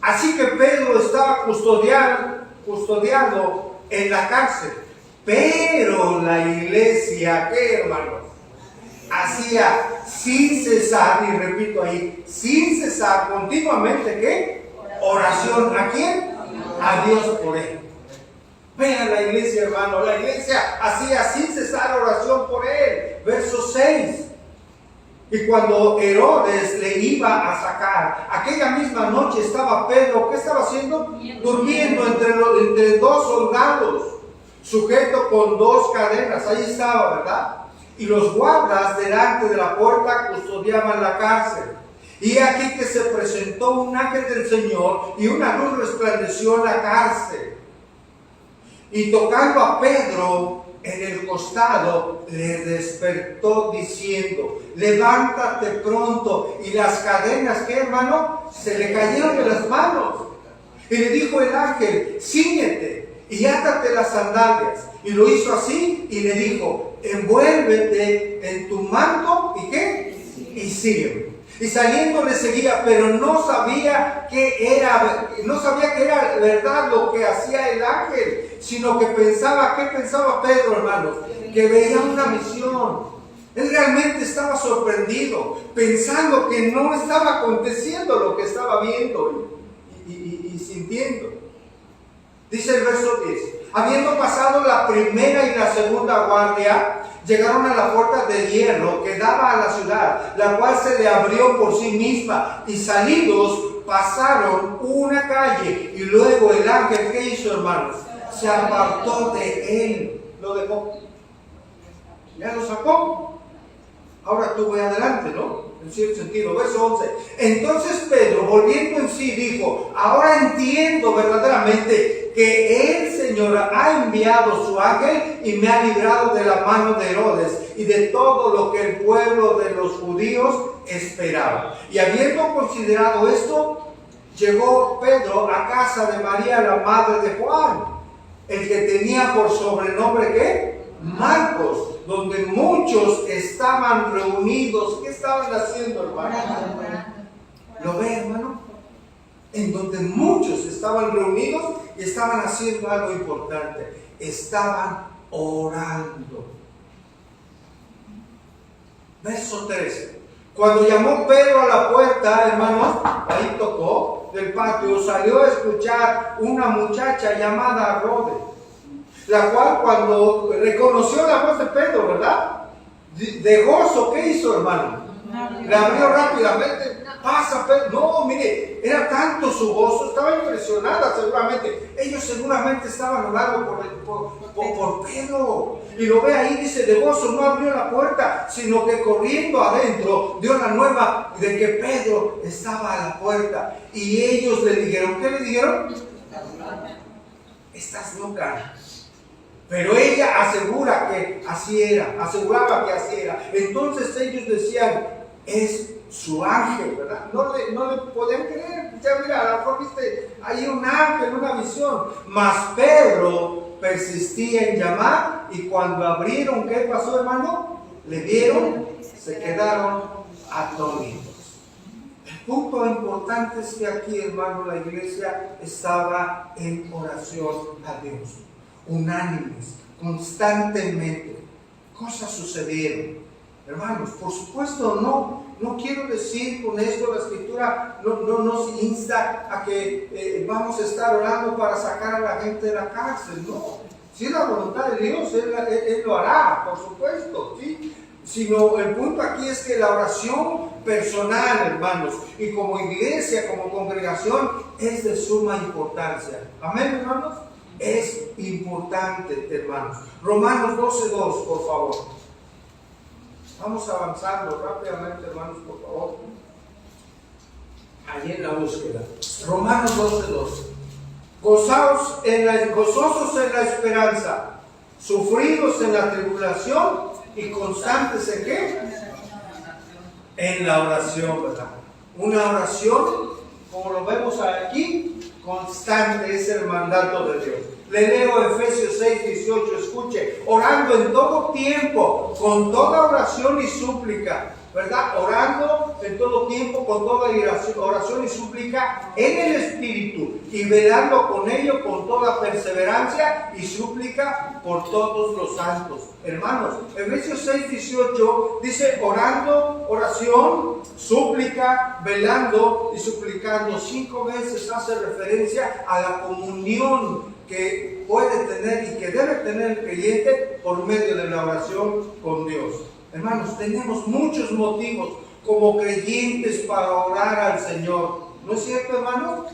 Así que Pedro estaba custodiado en la cárcel, pero la iglesia, ¿qué, hermanos? Hacía sin cesar, y repito ahí, sin cesar, continuamente, ¿qué? Oración. ¿A quién? A Dios por él. Vean la iglesia, hermano, la iglesia hacía sin cesar oración por él. Verso 6. Y cuando Herodes le iba a sacar, aquella misma noche estaba Pedro, ¿qué estaba haciendo? Durmiendo entre dos soldados, sujeto con dos cadenas. Ahí estaba, ¿verdad? Y los guardas delante de la puerta custodiaban la cárcel. Y aquí que se presentó un ángel del Señor y una luz resplandeció en la cárcel. Y tocando a Pedro en el costado, le despertó diciendo: levántate pronto. Y las cadenas, ¿qué, hermano? Se le cayeron de las manos. Y le dijo el ángel: cíñete y átate las sandalias. Y lo hizo así y le dijo: envuélvete en tu manto y ¿qué? Y sígueme. Y saliendo le seguía, pero no sabía que era verdad lo que hacía el ángel, sino que pensaba, ¿qué pensaba Pedro, hermanos? Que veía una visión. Él realmente estaba sorprendido, pensando que no estaba aconteciendo lo que estaba viendo y sintiendo. Dice el verso 10: habiendo pasado la primera y la segunda guardia, llegaron a la puerta de hierro que daba a la ciudad, la cual se le abrió por sí misma, y salidos pasaron una calle, y luego el ángel, ¿qué hizo, hermanos? Se apartó de él, lo dejó, ya lo sacó. Ahora tú ve adelante, ¿no? En cierto sentido. Verso 11. Entonces Pedro, volviendo en sí, dijo: ahora entiendo verdaderamente que el Señor ha enviado su ángel y me ha librado de la mano de Herodes y de todo lo que el pueblo de los judíos esperaba. Y habiendo considerado esto, llegó Pedro a casa de María, la madre de Juan, el que tenía por sobrenombre, ¿qué? Marcos, donde muchos estaban reunidos. ¿Qué estaban haciendo, hermano? ¿Lo ve, hermano? En donde muchos estaban reunidos y estaban haciendo algo importante. Estaban orando. Verso 13. Cuando llamó Pedro a la puerta, hermano, ahí tocó, del patio, salió a escuchar una muchacha llamada Rode, la cual cuando reconoció la voz de Pedro, ¿verdad? De gozo, ¿qué hizo, hermano? La abrió rápidamente. Pasa, Pedro. No, mire, era tanto su gozo, estaba impresionada seguramente. Ellos seguramente estaban orando por Pedro. Y lo ve ahí, dice, de gozo no abrió la puerta, sino que corriendo adentro dio la nueva de que Pedro estaba a la puerta. Y ellos le dijeron, ¿qué le dijeron? Estás loca. Pero ella aseguraba que así era. Entonces ellos decían, es su ángel, ¿verdad? No le podían creer. Ya mira, a lo mejor viste ahí un ángel, una visión. Mas Pedro persistía en llamar, y cuando abrieron, ¿qué pasó, hermano? Le vieron, se quedaron atónitos. El punto importante es que aquí, hermano, la iglesia estaba en oración a Dios, unánimes, constantemente. Cosas sucedieron. Hermanos, por supuesto no quiero decir con esto, la Escritura no nos insta a que vamos a estar orando para sacar a la gente de la cárcel, no. Si es la voluntad de Dios, Él lo hará, por supuesto, ¿sí? Sino el punto aquí es que la oración personal, hermanos, y como iglesia, como congregación, es de suma importancia. Amén, hermanos. Es importante, hermanos. Romanos 12:2, por favor. Vamos avanzando rápidamente, hermanos, por favor. Allí en la búsqueda. Romanos 12:2. Gozosos en la esperanza, sufridos en la tribulación y constantes en ¿qué? En la oración, ¿verdad? Una oración, como lo vemos aquí, constante, es el mandato de Dios. Le leo Efesios 6:18, escuche, orando en todo tiempo, con toda oración y súplica, ¿verdad? Orando en todo tiempo, con toda oración y súplica en el Espíritu, y velando con ello con toda perseverancia y súplica por todos los santos. Hermanos, Efesios 6:18 dice orando, oración, súplica, velando y suplicando. 5 veces hace referencia a la comunión que puede tener y que debe tener el creyente por medio de la oración con Dios. Hermanos, tenemos muchos motivos como creyentes para orar al Señor. ¿No es cierto, hermanos?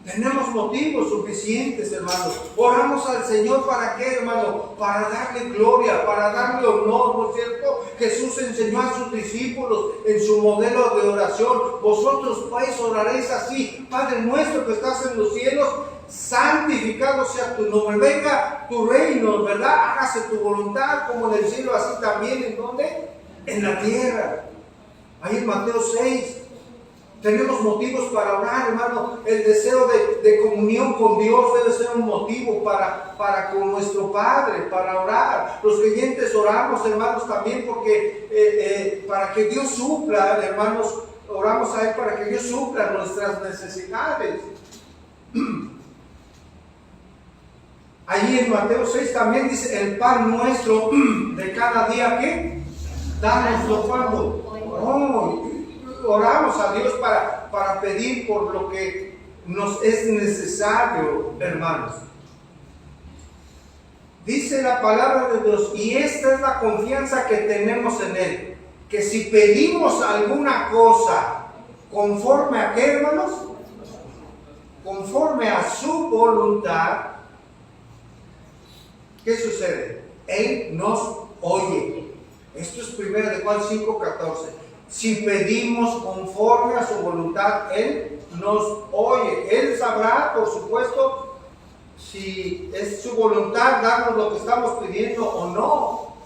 Tenemos motivos suficientes, hermanos. Oramos al Señor ¿para qué, hermano? Para darle gloria, para darle honor, ¿no es cierto? Jesús enseñó a sus discípulos en su modelo de oración. Vosotros pues oraréis así: Padre nuestro que estás en los cielos, santificado sea tu nombre, venga tu reino, ¿verdad? Hágase tu voluntad como en el cielo, así también, ¿en dónde? En la tierra. Ahí en Mateo 6. Tenemos motivos para orar, hermano. El deseo de comunión con Dios debe ser un motivo para con nuestro Padre, para orar. Los creyentes oramos, hermanos, también porque para que Dios supla, hermanos, oramos a Él para que Dios supla nuestras necesidades. Allí en Mateo 6 también dice: el pan nuestro de cada día, ¿qué? Dánoslo cuando. Oramos a Dios para pedir por lo que nos es necesario, hermanos. Dice la palabra de Dios, y esta es la confianza que tenemos en Él, que si pedimos alguna cosa conforme a qué, hermanos, conforme a su voluntad, ¿qué sucede? Él nos oye. Esto es 1 Juan 5:14. Si pedimos conforme a su voluntad, Él nos oye. Él sabrá, por supuesto, si es su voluntad darnos lo que estamos pidiendo o no.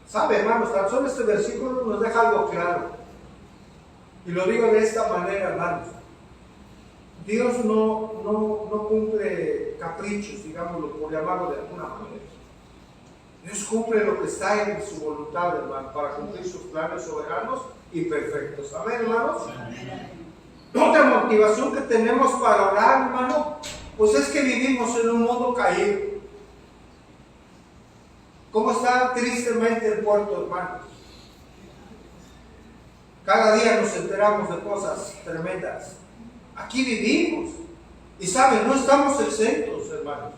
¿Sabe, hermanos? Tan solo este versículo nos deja algo claro. Y lo digo de esta manera, hermanos. Dios no cumple caprichos, digámoslo, por llamarlo de alguna manera. Dios cumple lo que está en su voluntad, hermano, para cumplir sus planes soberanos y perfectos. Amén, hermanos. Amén. Otra motivación que tenemos para orar, hermano, pues es que vivimos en un mundo caído. ¿Cómo está tristemente el puerto, hermanos? Cada día nos enteramos de cosas tremendas. Aquí vivimos. Y saben, no estamos exentos, hermanos.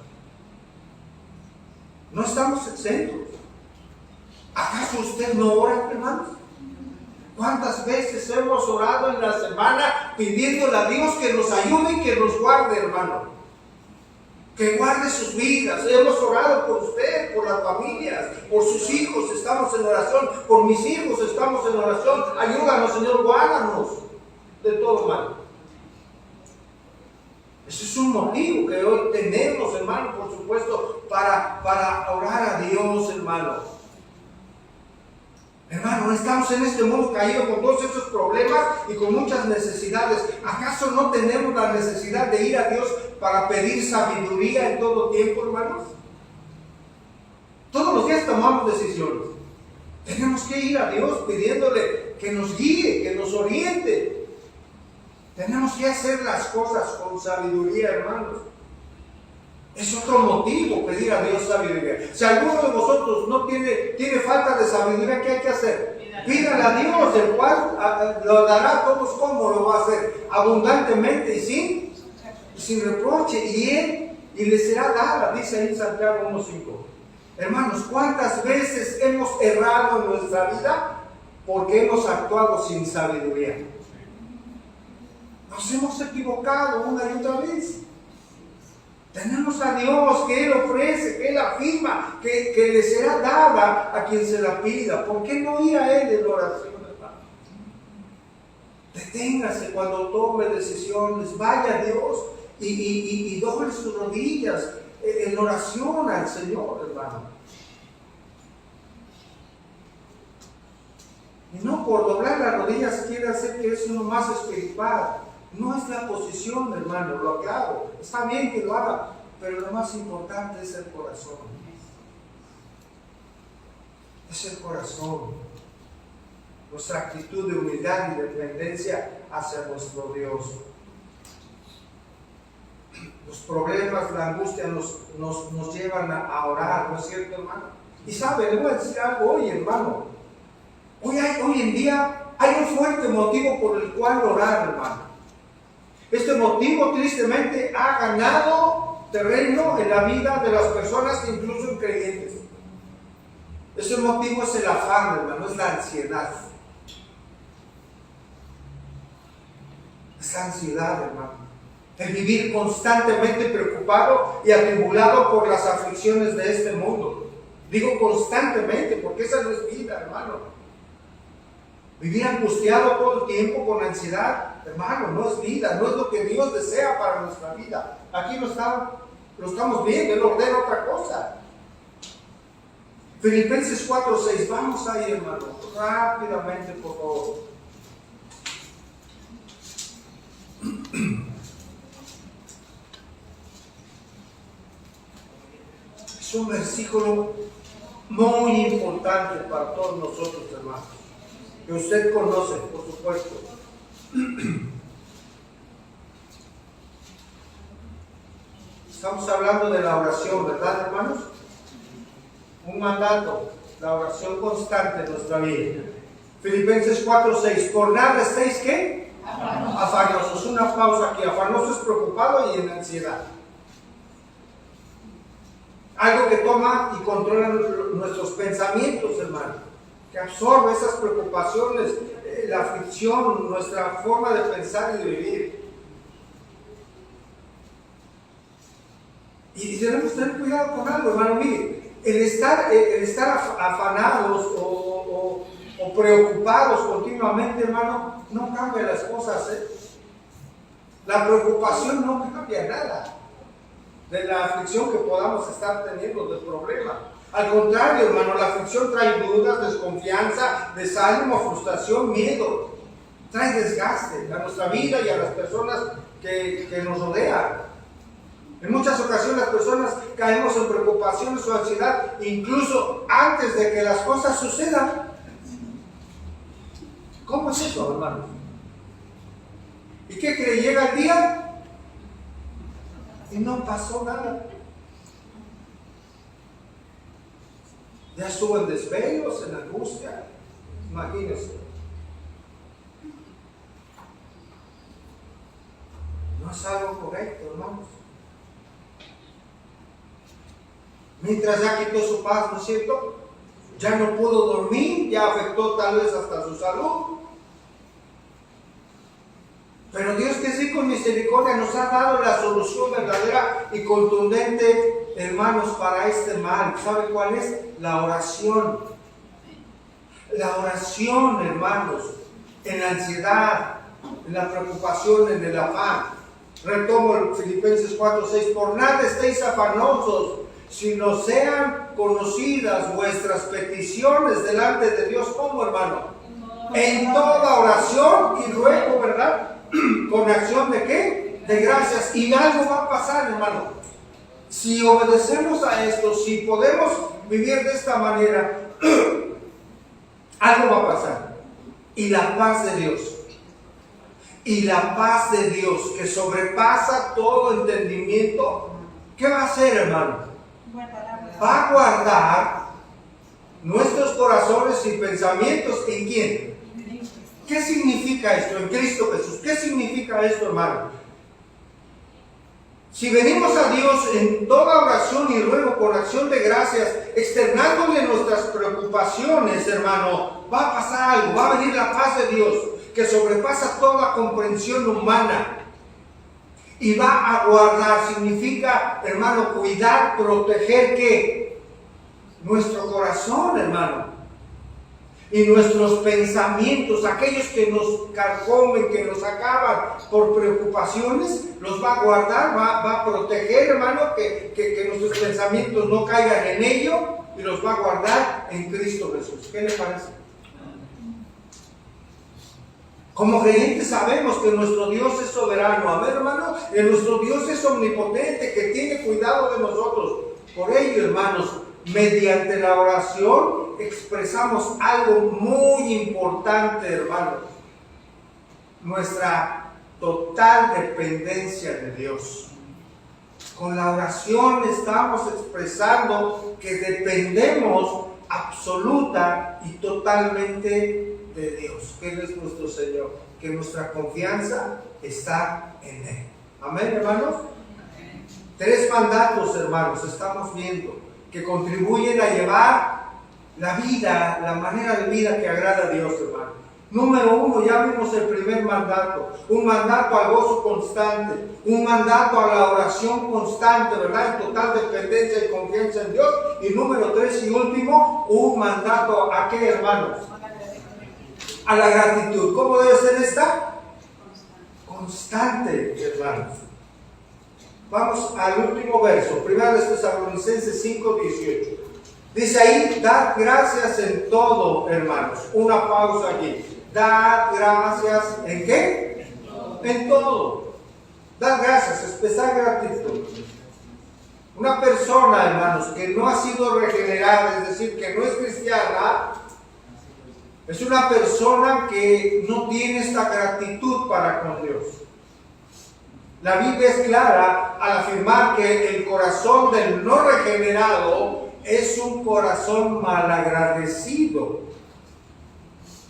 No estamos exentos. ¿Acaso usted no ora, hermanos? ¿Cuántas veces hemos orado en la semana pidiéndole a Dios que nos ayude y que nos guarde, hermano? Que guarde sus vidas. Hemos orado por usted, por las familias, por sus hijos, estamos en oración. Por mis hijos estamos en oración. Ayúdanos, Señor, guárdanos de todo mal. Ese es un motivo que hoy tenemos, hermano, por supuesto, para orar a Dios, hermano. Hermano, no estamos en este mundo caído con todos esos problemas y con muchas necesidades. ¿Acaso no tenemos la necesidad de ir a Dios para pedir sabiduría en todo tiempo, hermanos? Todos los días tomamos decisiones. Tenemos que ir a Dios pidiéndole que nos guíe, que nos oriente. Tenemos que hacer las cosas con sabiduría, hermanos. Es otro motivo pedir a Dios sabiduría. Si alguno de vosotros no tiene falta de sabiduría, ¿qué hay que hacer? Pídale a Dios, el cual lo dará a todos. ¿Cómo lo va a hacer? Abundantemente y sin reproche. Y le será dada, dice ahí en Santiago 1:5. Hermanos, ¿cuántas veces hemos errado en nuestra vida porque hemos actuado sin sabiduría? Nos hemos equivocado una y otra vez. Tenemos a Dios que Él ofrece, que Él afirma, que le será dada a quien se la pida. ¿Por qué no ir a Él en oración, hermano? Deténgase cuando tome decisiones, vaya a Dios y doble sus rodillas en oración al Señor, hermano. Y no por doblar las rodillas quiere hacer que es uno más espiritual. No es la posición, hermano, lo aclaro. Está bien que lo haga, pero lo más importante es el corazón. Es el corazón. Nuestra actitud de humildad y dependencia hacia nuestro Dios. Los problemas, la angustia nos llevan a orar, ¿no es cierto, hermano? Y sabe, le voy a decir algo hoy, hermano. Hoy en día hay un fuerte motivo por el cual orar, hermano. Este motivo tristemente ha ganado terreno en la vida de las personas, incluso creyentes. Ese motivo es el afán, hermano, es la ansiedad. Es la ansiedad, hermano. El vivir constantemente preocupado y atribulado por las aflicciones de este mundo. Digo constantemente, porque esa no es vida, hermano. Vivir angustiado todo el tiempo con ansiedad, hermano, no es vida, no es lo que Dios desea para nuestra vida. Aquí lo estamos viendo, Él ordena otra cosa. Filipenses 4:6, vamos ahí, hermano, rápidamente, por favor. Es un versículo muy importante para todos nosotros, hermanos, que usted conoce, por supuesto. Estamos hablando de la oración, ¿verdad, hermanos? Un mandato, la oración constante en nuestra vida. Filipenses 4:6, por nada estéis, ¿qué? Afanosos. Una pausa aquí. Afanoso es preocupado y en ansiedad. Algo que toma y controla nuestros pensamientos, hermano, que absorbe esas preocupaciones, la aflicción, nuestra forma de pensar y de vivir. Y debemos tener cuidado con algo, hermano. Mire, el estar afanados o preocupados continuamente, hermano, no cambia las cosas, La preocupación no cambia nada de la aflicción que podamos estar teniendo, del problema. Al contrario, hermano, la aflicción trae dudas, desconfianza, desánimo, frustración, miedo. Trae desgaste a nuestra vida y a las personas que nos rodean. En muchas ocasiones las personas caemos en preocupaciones o ansiedad, incluso antes de que las cosas sucedan. ¿Cómo es eso, hermano? ¿Y qué cree? Llega el día y no pasó nada. Ya estuvo en desvelos, en angustia. Imagínense. No es algo correcto, hermanos. Mientras ya quitó su paz, ¿no es cierto? Ya no pudo dormir, ya afectó tal vez hasta su salud. Pero Dios, que es rico en misericordia, nos ha dado la solución verdadera y contundente, hermanos, para este mal. ¿Sabe cuál es? La oración. La oración, hermanos, en la ansiedad, en la preocupación, en el afán. Retomo el Filipenses 4:6, por nada estéis afanosos, sino sean conocidas vuestras peticiones delante de Dios. ¿Cómo, hermano? En toda oración y ruego, ¿verdad? Con acción de ¿qué? De gracias. Y algo va a pasar, hermano. Si obedecemos a esto, si podemos vivir de esta manera, algo va a pasar. Y la paz de Dios. Y la paz de Dios, que sobrepasa todo entendimiento, ¿qué va a hacer, hermano? Va a guardar nuestros corazones y pensamientos ¿en quién? ¿Qué significa esto? En Cristo Jesús. ¿Qué significa esto, hermano? Si venimos a Dios en toda oración y ruego con acción de gracias, externándole nuestras preocupaciones, hermano, va a pasar algo, va a venir la paz de Dios que sobrepasa toda comprensión humana y va a guardar. Significa, hermano, cuidar, proteger, ¿qué? Nuestro corazón, hermano. Y nuestros pensamientos, aquellos que nos carcomen, que nos acaban por preocupaciones, los va a guardar, va a proteger, hermano, que nuestros pensamientos no caigan en ello, y los va a guardar en Cristo Jesús. ¿Qué le parece? Como creyentes sabemos que nuestro Dios es soberano, amén, hermano, que nuestro Dios es omnipotente, que tiene cuidado de nosotros. Por ello, hermanos, mediante la oración expresamos algo muy importante, hermanos: nuestra total dependencia de Dios. Con la oración estamos expresando que dependemos absoluta y totalmente de Dios, que Él es nuestro Señor, que nuestra confianza está en Él. Amén, hermanos. 3 mandatos, hermanos, estamos viendo, que contribuyen a llevar la vida, la manera de vida que agrada a Dios, hermano. Número 1, ya vimos el primer mandato, un mandato al gozo constante, un mandato a la oración constante, ¿verdad? En total dependencia y confianza en Dios. Y número 3 y último, un mandato ¿a qué, hermanos? A la gratitud. ¿Cómo debe ser esta? Constante, hermanos. Vamos al último verso, 1 Tesalonicenses 5:18. Dice ahí: dad gracias en todo, hermanos. Una pausa aquí. Dad gracias ¿en qué? En todo. Dad gracias, expresar gratitud. Una persona, hermanos, que no ha sido regenerada, es decir, que no es cristiana, es una persona que no tiene esta gratitud para con Dios. La Biblia es clara al afirmar que el corazón del no regenerado es un corazón malagradecido.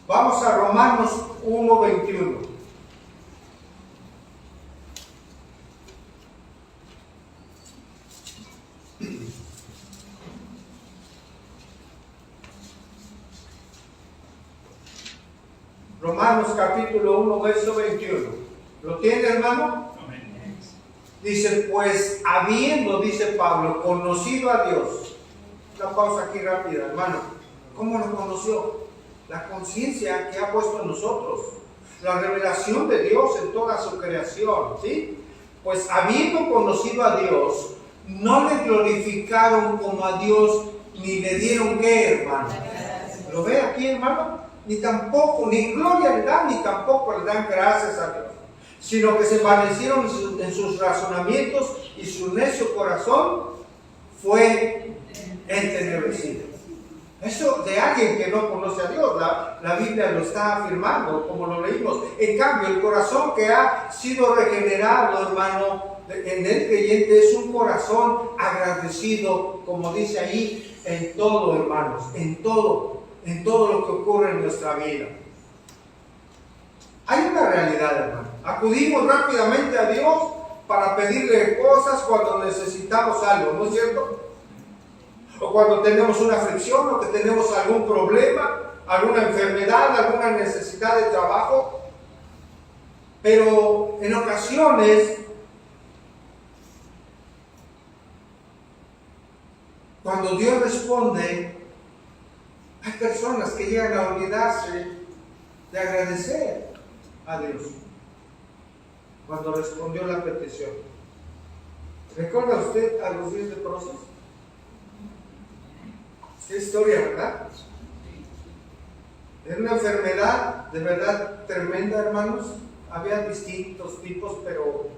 Vamos a Romanos 1:21. Romanos capítulo 1, verso 21. ¿Lo tiene, hermano? Dice: pues habiendo, dice Pablo, conocido a Dios. Una pausa aquí rápida, hermano. ¿Cómo lo conoció? La conciencia que ha puesto en nosotros, la revelación de Dios en toda su creación, ¿sí? Pues habiendo conocido a Dios, no le glorificaron como a Dios, ni le dieron ¿qué, hermano? ¿Lo ve aquí, hermano? Ni tampoco, ni gloria le dan, ni tampoco le dan gracias a Dios, sino que se envanecieron en sus razonamientos, y su necio corazón fue entenebrecido. Eso de alguien que no conoce a Dios, la Biblia lo está afirmando, como lo leímos. En cambio, el corazón que ha sido regenerado, hermano, en el creyente, es un corazón agradecido, como dice ahí, en todo, hermanos, en todo lo que ocurre en nuestra vida. Hay una realidad, hermano. Acudimos rápidamente a Dios para pedirle cosas cuando necesitamos algo, ¿no es cierto? O cuando tenemos una aflicción, o que tenemos algún problema, alguna enfermedad, alguna necesidad de trabajo. Pero en ocasiones, cuando Dios responde, hay personas que llegan a olvidarse de agradecer a Dios cuando respondió la petición. ¿Recuerda usted a los 10 leprosos? Qué historia, ¿verdad? Era una enfermedad de verdad tremenda, hermanos. Había distintos tipos, pero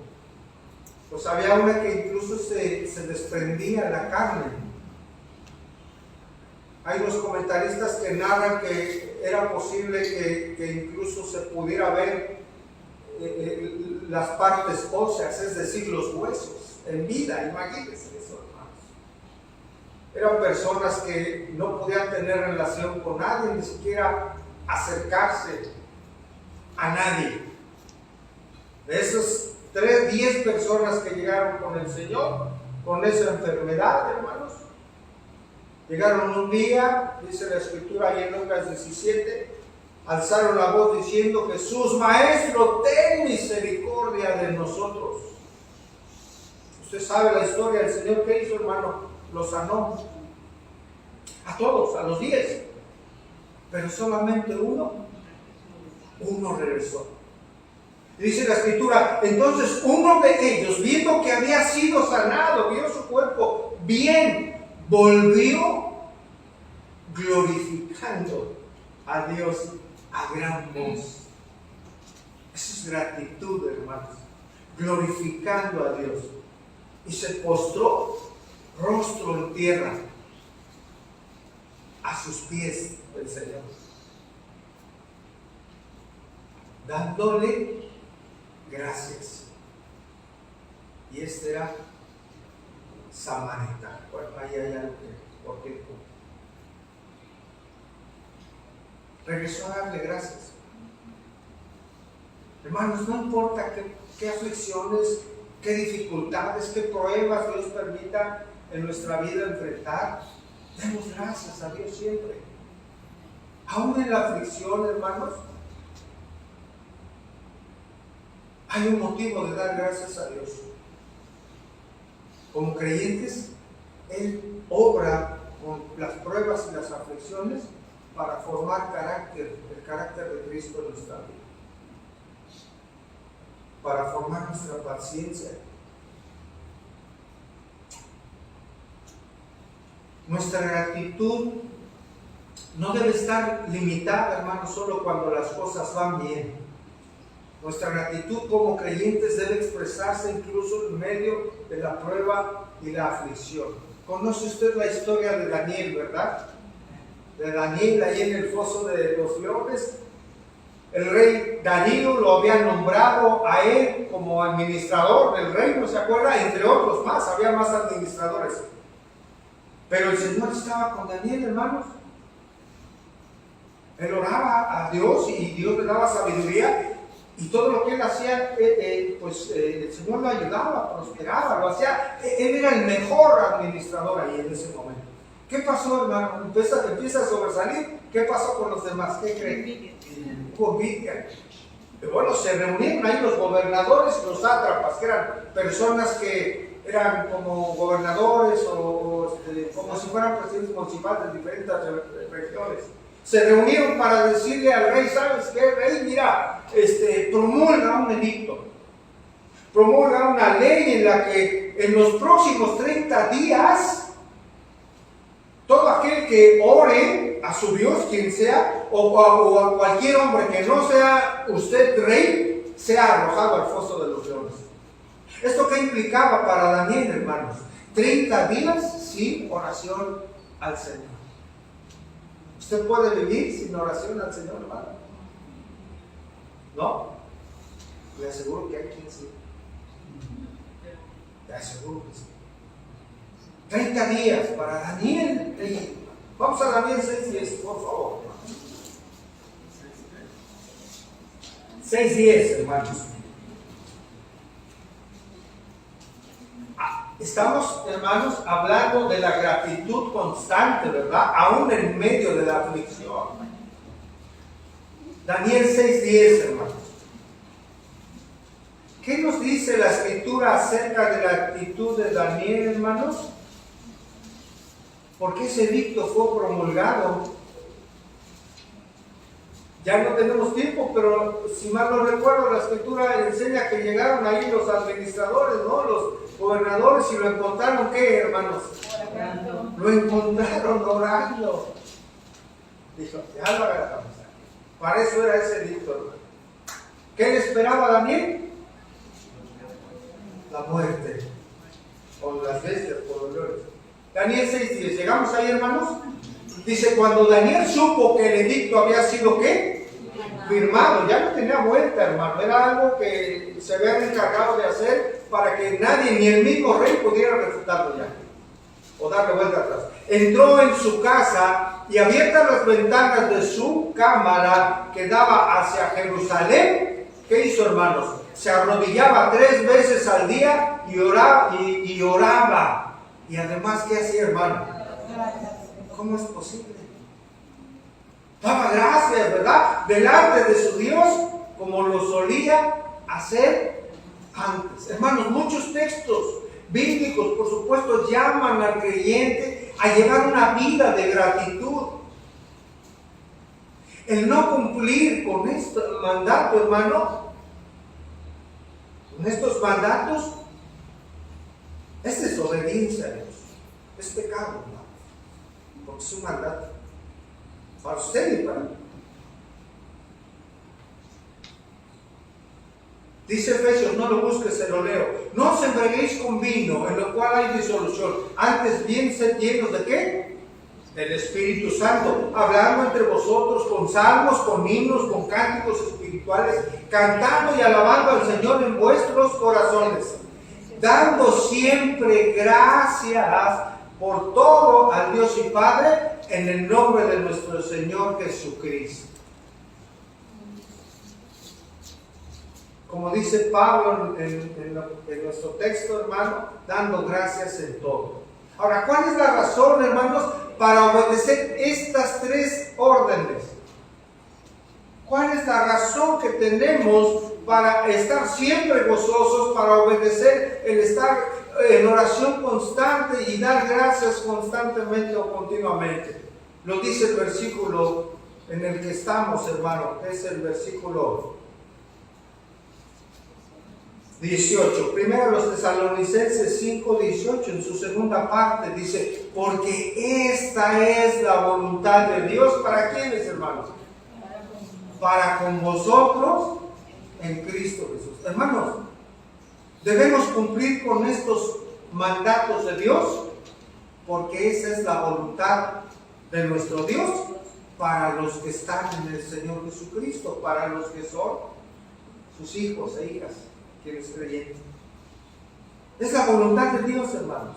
pues había una que incluso se desprendía la carne. Hay unos comentaristas que narran que era posible que incluso se pudiera ver las partes óseas, es decir, los huesos. en vida, imagínense eso, hermanos. Eran personas que no podían tener relación con nadie, ni siquiera acercarse a nadie. De esos 10 personas que llegaron con el Señor, con esa enfermedad, hermanos, llegaron un día, dice la Escritura ahí en Lucas 17, alzaron la voz diciendo: Jesús, Maestro, ten misericordia de nosotros. Usted sabe la historia del Señor. ¿Qué hizo, hermano? Los sanó a todos, a los 10, pero solamente uno regresó. Dice la Escritura: entonces uno de ellos, viendo que había sido sanado, vio su cuerpo bien, volvió glorificando a Dios a gran voz. Eso es gratitud, hermanos, glorificando a Dios. Y se postró rostro en tierra a sus pies del Señor, dándole gracias. Y este era samaritano. Bueno, ahí hay algo que, ¿por qué? Regresó a darle gracias. Hermanos, no importa qué aflicciones, qué dificultades, qué pruebas Dios permita en nuestra vida enfrentar, demos gracias a Dios siempre. Aún en la aflicción, hermanos, hay un motivo de dar gracias a Dios. Como creyentes, Él obra con las pruebas y las aflicciones para formar el carácter de Cristo en nuestra vida, para formar nuestra paciencia. Nuestra gratitud no debe estar limitada, hermanos, solo cuando las cosas van bien. Nuestra gratitud como creyentes debe expresarse incluso en medio de la prueba y la aflicción. Conoce usted la historia de Daniel, ¿verdad? De Daniel ahí en el foso de los leones. El rey Darío lo había nombrado a él como administrador del reino, ¿se acuerda? Entre otros más, había más administradores. Pero el Señor estaba con Daniel, hermanos. Él oraba a Dios y Dios le daba sabiduría. Y todo lo que él hacía, el Señor lo ayudaba, prosperaba, lo hacía. Él era el mejor administrador ahí en ese momento. ¿Qué pasó, hermano? Empieza a sobresalir. ¿Qué pasó con los demás? ¿Qué creen? Hubo envidia. Bueno, se reunieron ahí los gobernadores y los sátrapas, que eran personas que eran como gobernadores o como si fueran presidentes municipales de diferentes regiones. Se reunieron para decirle al rey: ¿sabes qué, rey? Mira, promulga un edicto, promulga una ley en la que en los próximos 30 días todo aquel que ore a su Dios, quien sea, o a cualquier hombre que no sea usted rey, sea arrojado al foso de los leones. ¿Esto qué implicaba para Daniel, hermanos? 30 días sin oración al Señor. ¿Usted puede vivir sin oración al Señor, hermano? ¿No? Le aseguro que hay quien sí. Le aseguro que sí. 30 días para Daniel. Vamos a Daniel 6:10, por favor. 6:10, hermanos. Estamos, hermanos, hablando de la gratitud constante, ¿verdad? Aún en medio de la aflicción. Daniel 6:10, hermanos. ¿Qué nos dice la Escritura acerca de la actitud de Daniel, hermanos? ¿Por qué ese edicto fue promulgado? Ya no tenemos tiempo, pero si mal no recuerdo, la Escritura enseña que llegaron ahí los administradores, ¿no? Los gobernadores, y lo encontraron, ¿qué, hermanos? Orando. Lo encontraron orando. Dijo: ya lo agarramos. Para eso era ese edicto, hermano. ¿Qué le esperaba a Daniel? La muerte. Por las bestias, por los leones. Daniel 6:10. ¿Llegamos ahí, hermanos? Dice: cuando Daniel supo que el edicto había sido, ¿qué? firmado, ya no tenía vuelta, hermano, era algo que se habían encargado de hacer para que nadie, ni el mismo rey, pudiera refutarlo ya, o darle vuelta atrás. Entró en su casa y abiertas las ventanas de su cámara que daba hacia Jerusalén, ¿qué hizo, hermanos? Se arrodillaba 3 veces al día y oraba. Y además, ¿qué hacía, hermano? ¿Cómo es posible? Daba gracias, ¿verdad? Delante de su Dios, como lo solía hacer antes. Hermanos, muchos textos bíblicos, por supuesto, llaman al creyente a llevar una vida de gratitud. El no cumplir con este mandato, hermano, con estos mandatos, es desobediencia a Dios. Es pecado, hermano, porque es un mandato para usted y para mí. Dice Efesios, no lo busques, se lo leo. No os embriaguéis con vino, en lo cual hay disolución. Antes bien sed llenos ¿de qué? Del Espíritu Santo, hablando entre vosotros con salmos, con himnos, con cánticos espirituales, cantando y alabando al Señor en vuestros corazones, dando siempre gracias por todo al Dios y Padre, en el nombre de nuestro Señor Jesucristo. Como dice Pablo en nuestro texto, hermano, dando gracias en todo. Ahora, ¿cuál es la razón, hermanos, para obedecer estas 3 órdenes? ¿Cuál es la razón que tenemos para estar siempre gozosos, para obedecer, el estar en oración constante y dar gracias constantemente o continuamente? Lo dice el versículo en el que estamos, hermano, que es el versículo 18. Primero los Tesalonicenses 5:18, en su segunda parte dice, porque esta es la voluntad de Dios. ¿Para quiénes, hermanos? Para con vosotros en Cristo Jesús. Hermanos, debemos cumplir con estos mandatos de Dios, porque esa es la voluntad de nuestro Dios para los que están en el Señor Jesucristo, para los que son sus hijos e hijas, quienes creyentes. Es la voluntad de Dios, hermanos.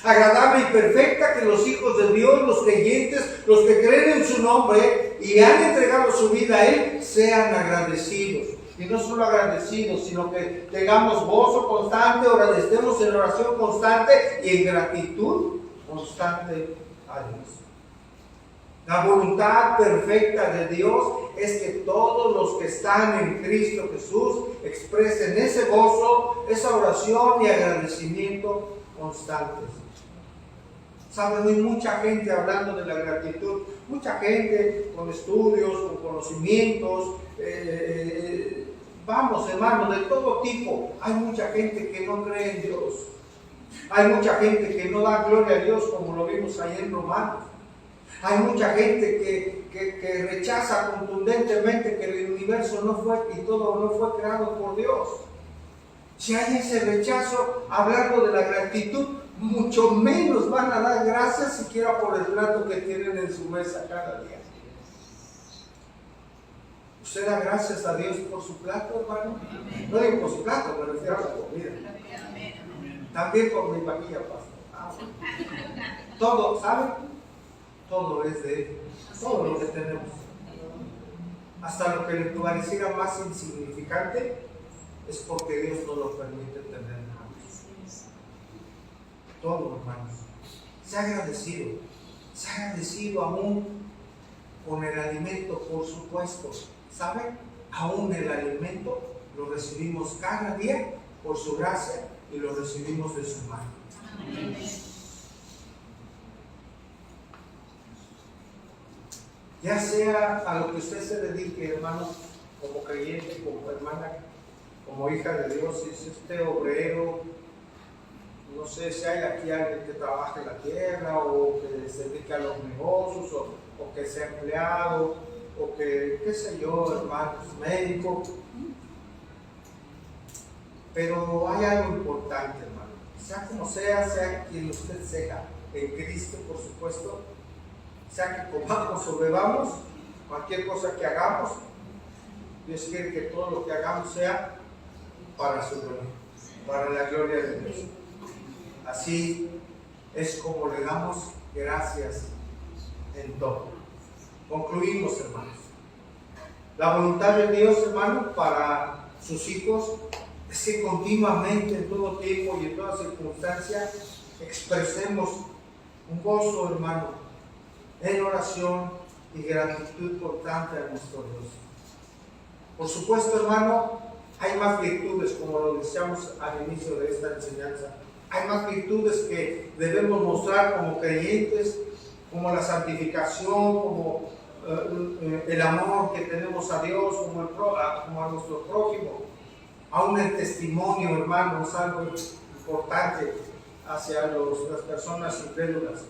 Agradable y perfecta que los hijos de Dios, los creyentes, los que creen en su nombre y han entregado su vida a Él, sean agradecidos. Y no solo agradecidos, sino que tengamos gozo constante, estemos en oración constante y en gratitud constante a Dios. La voluntad perfecta de Dios es que todos los que están en Cristo Jesús expresen ese gozo, esa oración y agradecimiento constantes. Saben, hay mucha gente hablando de la gratitud, mucha gente con estudios, con conocimientos, vamos, hermanos, de todo tipo. Hay mucha gente que no cree en Dios. Hay mucha gente que no da gloria a Dios, como lo vimos ahí en Romanos. Hay mucha gente que rechaza contundentemente que el universo no fue y todo no fue creado por Dios. Si hay ese rechazo, hablando de la gratitud, mucho menos van a dar gracias siquiera por el plato que tienen en su mesa cada día. ¿Usted da gracias a Dios por su plato, hermano? No digo por su plato, me refiero a la comida. También por mi vaquilla, pastor. Todo, ¿saben? Todo es de Él, todo lo que tenemos. Hasta lo que le pareciera más insignificante es porque Dios nos lo permite tener. Todo, hermanos. Sea agradecido aún con el alimento, por supuesto. ¿Saben? Aún el alimento lo recibimos cada día por su gracia y lo recibimos de su mano. Amén. Ya sea a lo que usted se dedique, hermanos, como creyente, como hermana, como hija de Dios, si es usted obrero, no sé si hay aquí alguien que trabaje en la tierra o que se dedique a los negocios o que sea empleado o que, qué sé yo, hermanos, médico. Pero hay algo importante, hermano. Sea como sea quien usted sea, en Cristo, por supuesto, sea que comamos o bebamos, cualquier cosa que hagamos, Dios quiere que todo lo que hagamos sea para su gloria, para la gloria de Dios. Así es como le damos gracias en todo. Concluimos, hermanos. La voluntad de Dios, hermano, para sus hijos es que continuamente, en todo tiempo y en toda circunstancia, expresemos un gozo, hermano, en oración y gratitud constante a nuestro Dios. Por supuesto, hermano, hay más virtudes, como lo decíamos al inicio de esta enseñanza. Hay más virtudes que debemos mostrar como creyentes, como la santificación, como el amor que tenemos a Dios, como a nuestro prójimo. Aún el testimonio, hermano, es algo importante hacia las personas incrédulas.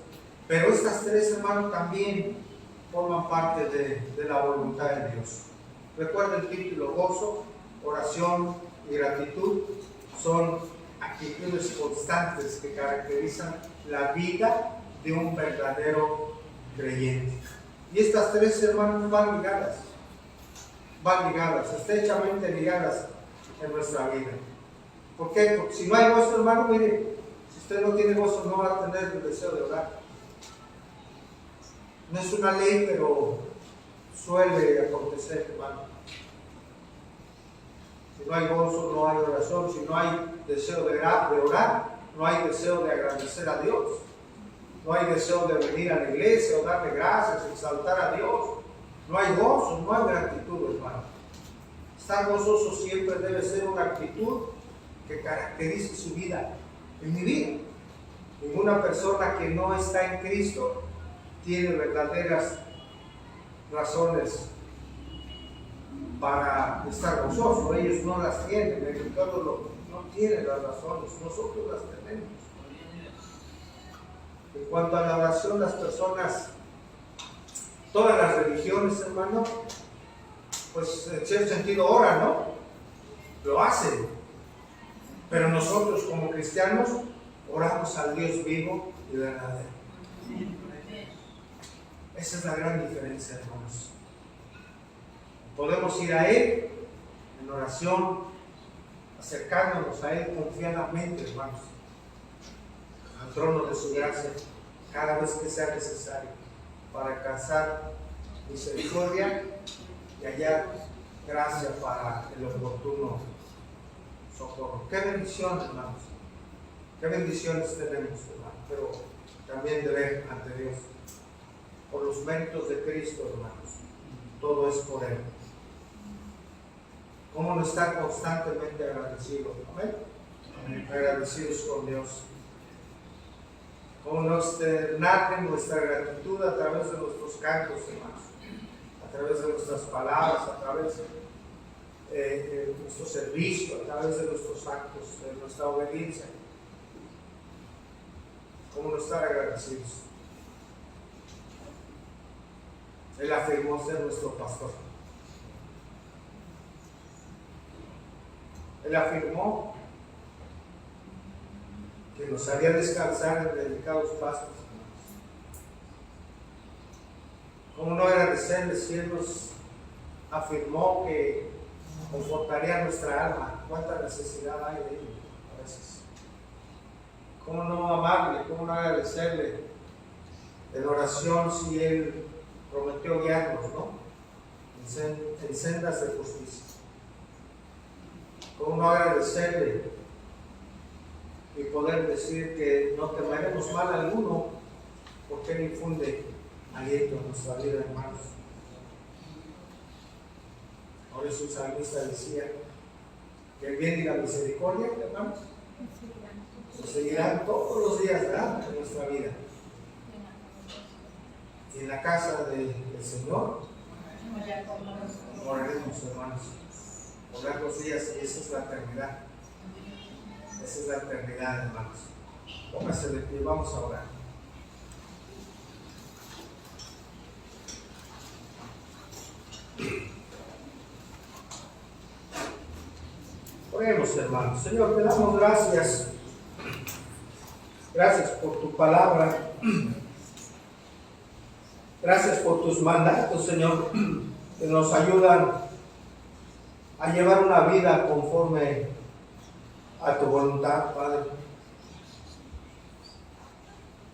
Pero estas tres, hermano, también forman parte de la voluntad de Dios. Recuerda el título: gozo, oración y gratitud son actitudes constantes que caracterizan la vida de un verdadero creyente. Y estas tres, hermanos, van ligadas, estrechamente ligadas en nuestra vida. ¿Por qué? Porque si no hay gozo, hermano, mire, si usted no tiene gozo, no va a tener el deseo de orar. No es una ley, pero suele acontecer, hermano. Si no hay gozo, no hay oración. Si no hay deseo de orar, no hay deseo de agradecer a Dios. No hay deseo de venir a la iglesia o darle gracias, exaltar a Dios. No hay gozo, no hay gratitud, hermano. Estar gozoso siempre debe ser una actitud que caracterice su vida. En mi vida, ninguna persona que no está en Cristo tiene verdaderas razones para estar gozoso. Ellos no las tienen, el pecado no tiene las razones, nosotros las tenemos. En cuanto a la oración, las personas, todas las religiones, hermano, pues en cierto sentido oran, ¿no? Lo hacen. Pero nosotros como cristianos oramos al Dios vivo y verdadero. Esa es la gran diferencia, hermanos. Podemos ir a Él en oración, acercándonos a Él confiadamente, hermanos, al trono de su gracia, cada vez que sea necesario, para alcanzar misericordia y hallar gracia para el oportuno socorro. Qué bendición, hermanos. Qué bendiciones tenemos, hermanos, pero también de ver ante Dios. Por los méritos de Cristo, hermanos. Todo es por Él. ¿Cómo no estar constantemente agradecidos? Amén. Agradecidos con Dios. ¿Cómo no externar nuestra gratitud a través de nuestros cantos, hermanos? A través de nuestras palabras, a través de nuestro servicio, a través de nuestros actos, de nuestra obediencia. ¿Cómo no estar agradecidos? Él afirmó ser nuestro pastor. Él afirmó que nos haría descansar en delicados pastos. ¿Cómo no agradecerle si Él nos afirmó que confortaría nuestra alma? ¿Cuánta necesidad hay de ello a veces? ¿Cómo no amarle? ¿Cómo no agradecerle en oración si Él prometió guiarnos, ¿no? En sendas de justicia? ¿Cómo no agradecerle y poder decir que no temeremos mal alguno, porque Él infunde aliento en nuestra vida, hermanos? Por eso el salmista decía que el bien y la misericordia, hermanos, nos seguirán todos los días, ¿verdad?, de nuestra vida. Y en la casa del Señor moraremos, hermanos, por largos días, y esa es la eternidad. Esa es la eternidad, hermanos. Póngase de pie, vamos a orar. Oremos, hermanos. Señor, te damos gracias. Gracias por tu palabra. Gracias por tus mandatos, Señor, que nos ayudan a llevar una vida conforme a tu voluntad, Padre.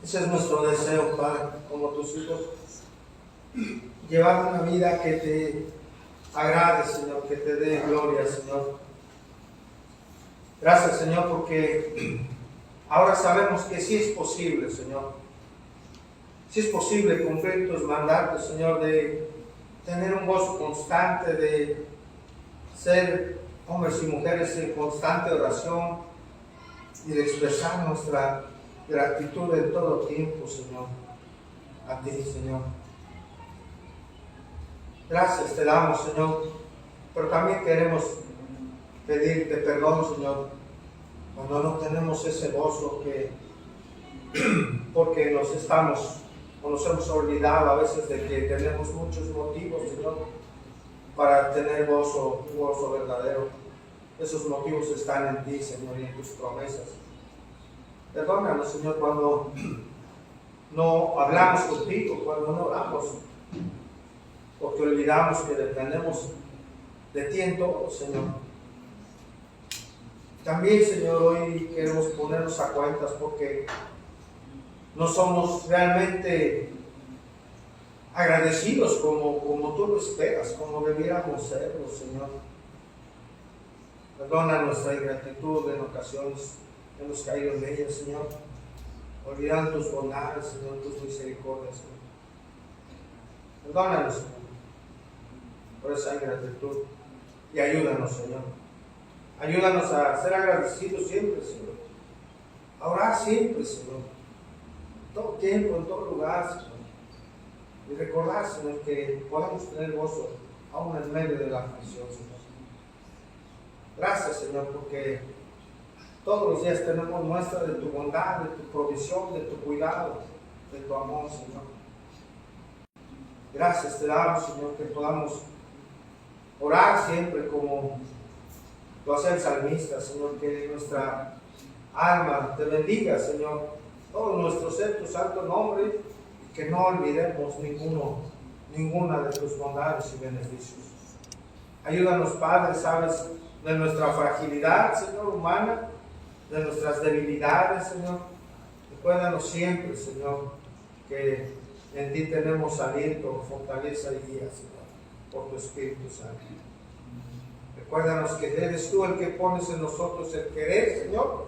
Ese es nuestro deseo, Padre, como tus hijos. Llevar una vida que te agrade, Señor, que te dé gloria, Señor. Gracias, Señor, porque ahora sabemos que sí es posible, Señor. Sí es posible cumplir tus mandatos, Señor, de tener un gozo constante, de ser hombres y mujeres en constante oración y de expresar nuestra gratitud en todo tiempo, Señor, a ti, Señor. Gracias te damos, Señor, pero también queremos pedirte perdón, Señor, cuando no tenemos ese gozo porque nos hemos olvidado a veces de que tenemos muchos motivos, Señor, para tener gozo, un gozo verdadero. Esos motivos están en ti, Señor, y en tus promesas. Perdónanos, Señor, cuando no hablamos contigo, cuando no oramos, porque olvidamos que dependemos de ti en todo, Señor. También, Señor, hoy queremos ponernos a cuentas porque no somos realmente agradecidos como tú lo esperas, como debiéramos serlo, Señor. Perdona nuestra ingratitud en ocasiones, hemos caído en ella, Señor, olvidando tus bondades, Señor, tus misericordias, Señor. Perdónanos, Señor, por esa ingratitud y ayúdanos, Señor. Ayúdanos a ser agradecidos siempre, Señor. A orar siempre, Señor. En todo tiempo, en todo lugar, Señor. Y recordar, Señor, que podemos tener gozo aún en medio de la aflicción, Señor. Gracias, Señor, porque todos los días tenemos muestra de tu bondad, de tu provisión, de tu cuidado, de tu amor, Señor. Gracias te damos, Señor, que podamos orar siempre como lo hace el salmista, Señor, que nuestra alma te bendiga, Señor, todo nuestro ser, tu santo nombre, y que no olvidemos ninguna de tus bondades y beneficios. Ayúdanos, Padre, sabes de nuestra fragilidad, Señor, humana, de nuestras debilidades, Señor. Recuérdanos siempre, Señor, que en ti tenemos aliento, fortaleza y guía, Señor, por tu Espíritu Santo. Recuérdanos que eres tú el que pones en nosotros el querer, Señor,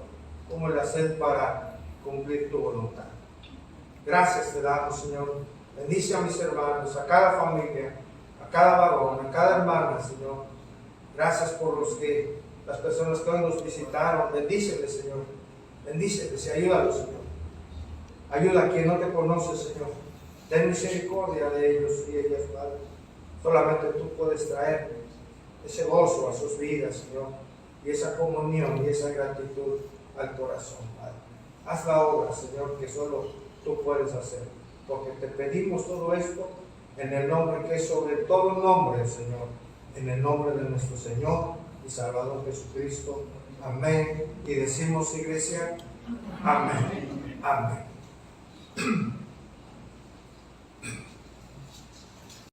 como el hacer para cumplir tu voluntad. Gracias te damos, Señor. Bendice a mis hermanos, a cada familia, a cada varón, a cada hermana, Señor. Gracias por las personas que hoy nos visitaron. Bendíceles, Señor. Bendíceles y ayúdalos, Señor. Ayuda a quien no te conoce, Señor. Ten misericordia de ellos y ellas, Padre. Solamente tú puedes traer ese gozo a sus vidas, Señor, y esa comunión y esa gratitud al corazón, Padre. Haz la obra, Señor, que solo tú puedes hacer, porque te pedimos todo esto en el nombre que es sobre todo nombre, Señor, en el nombre de nuestro Señor y Salvador Jesucristo. Amén. Y decimos, iglesia, amén. Amén.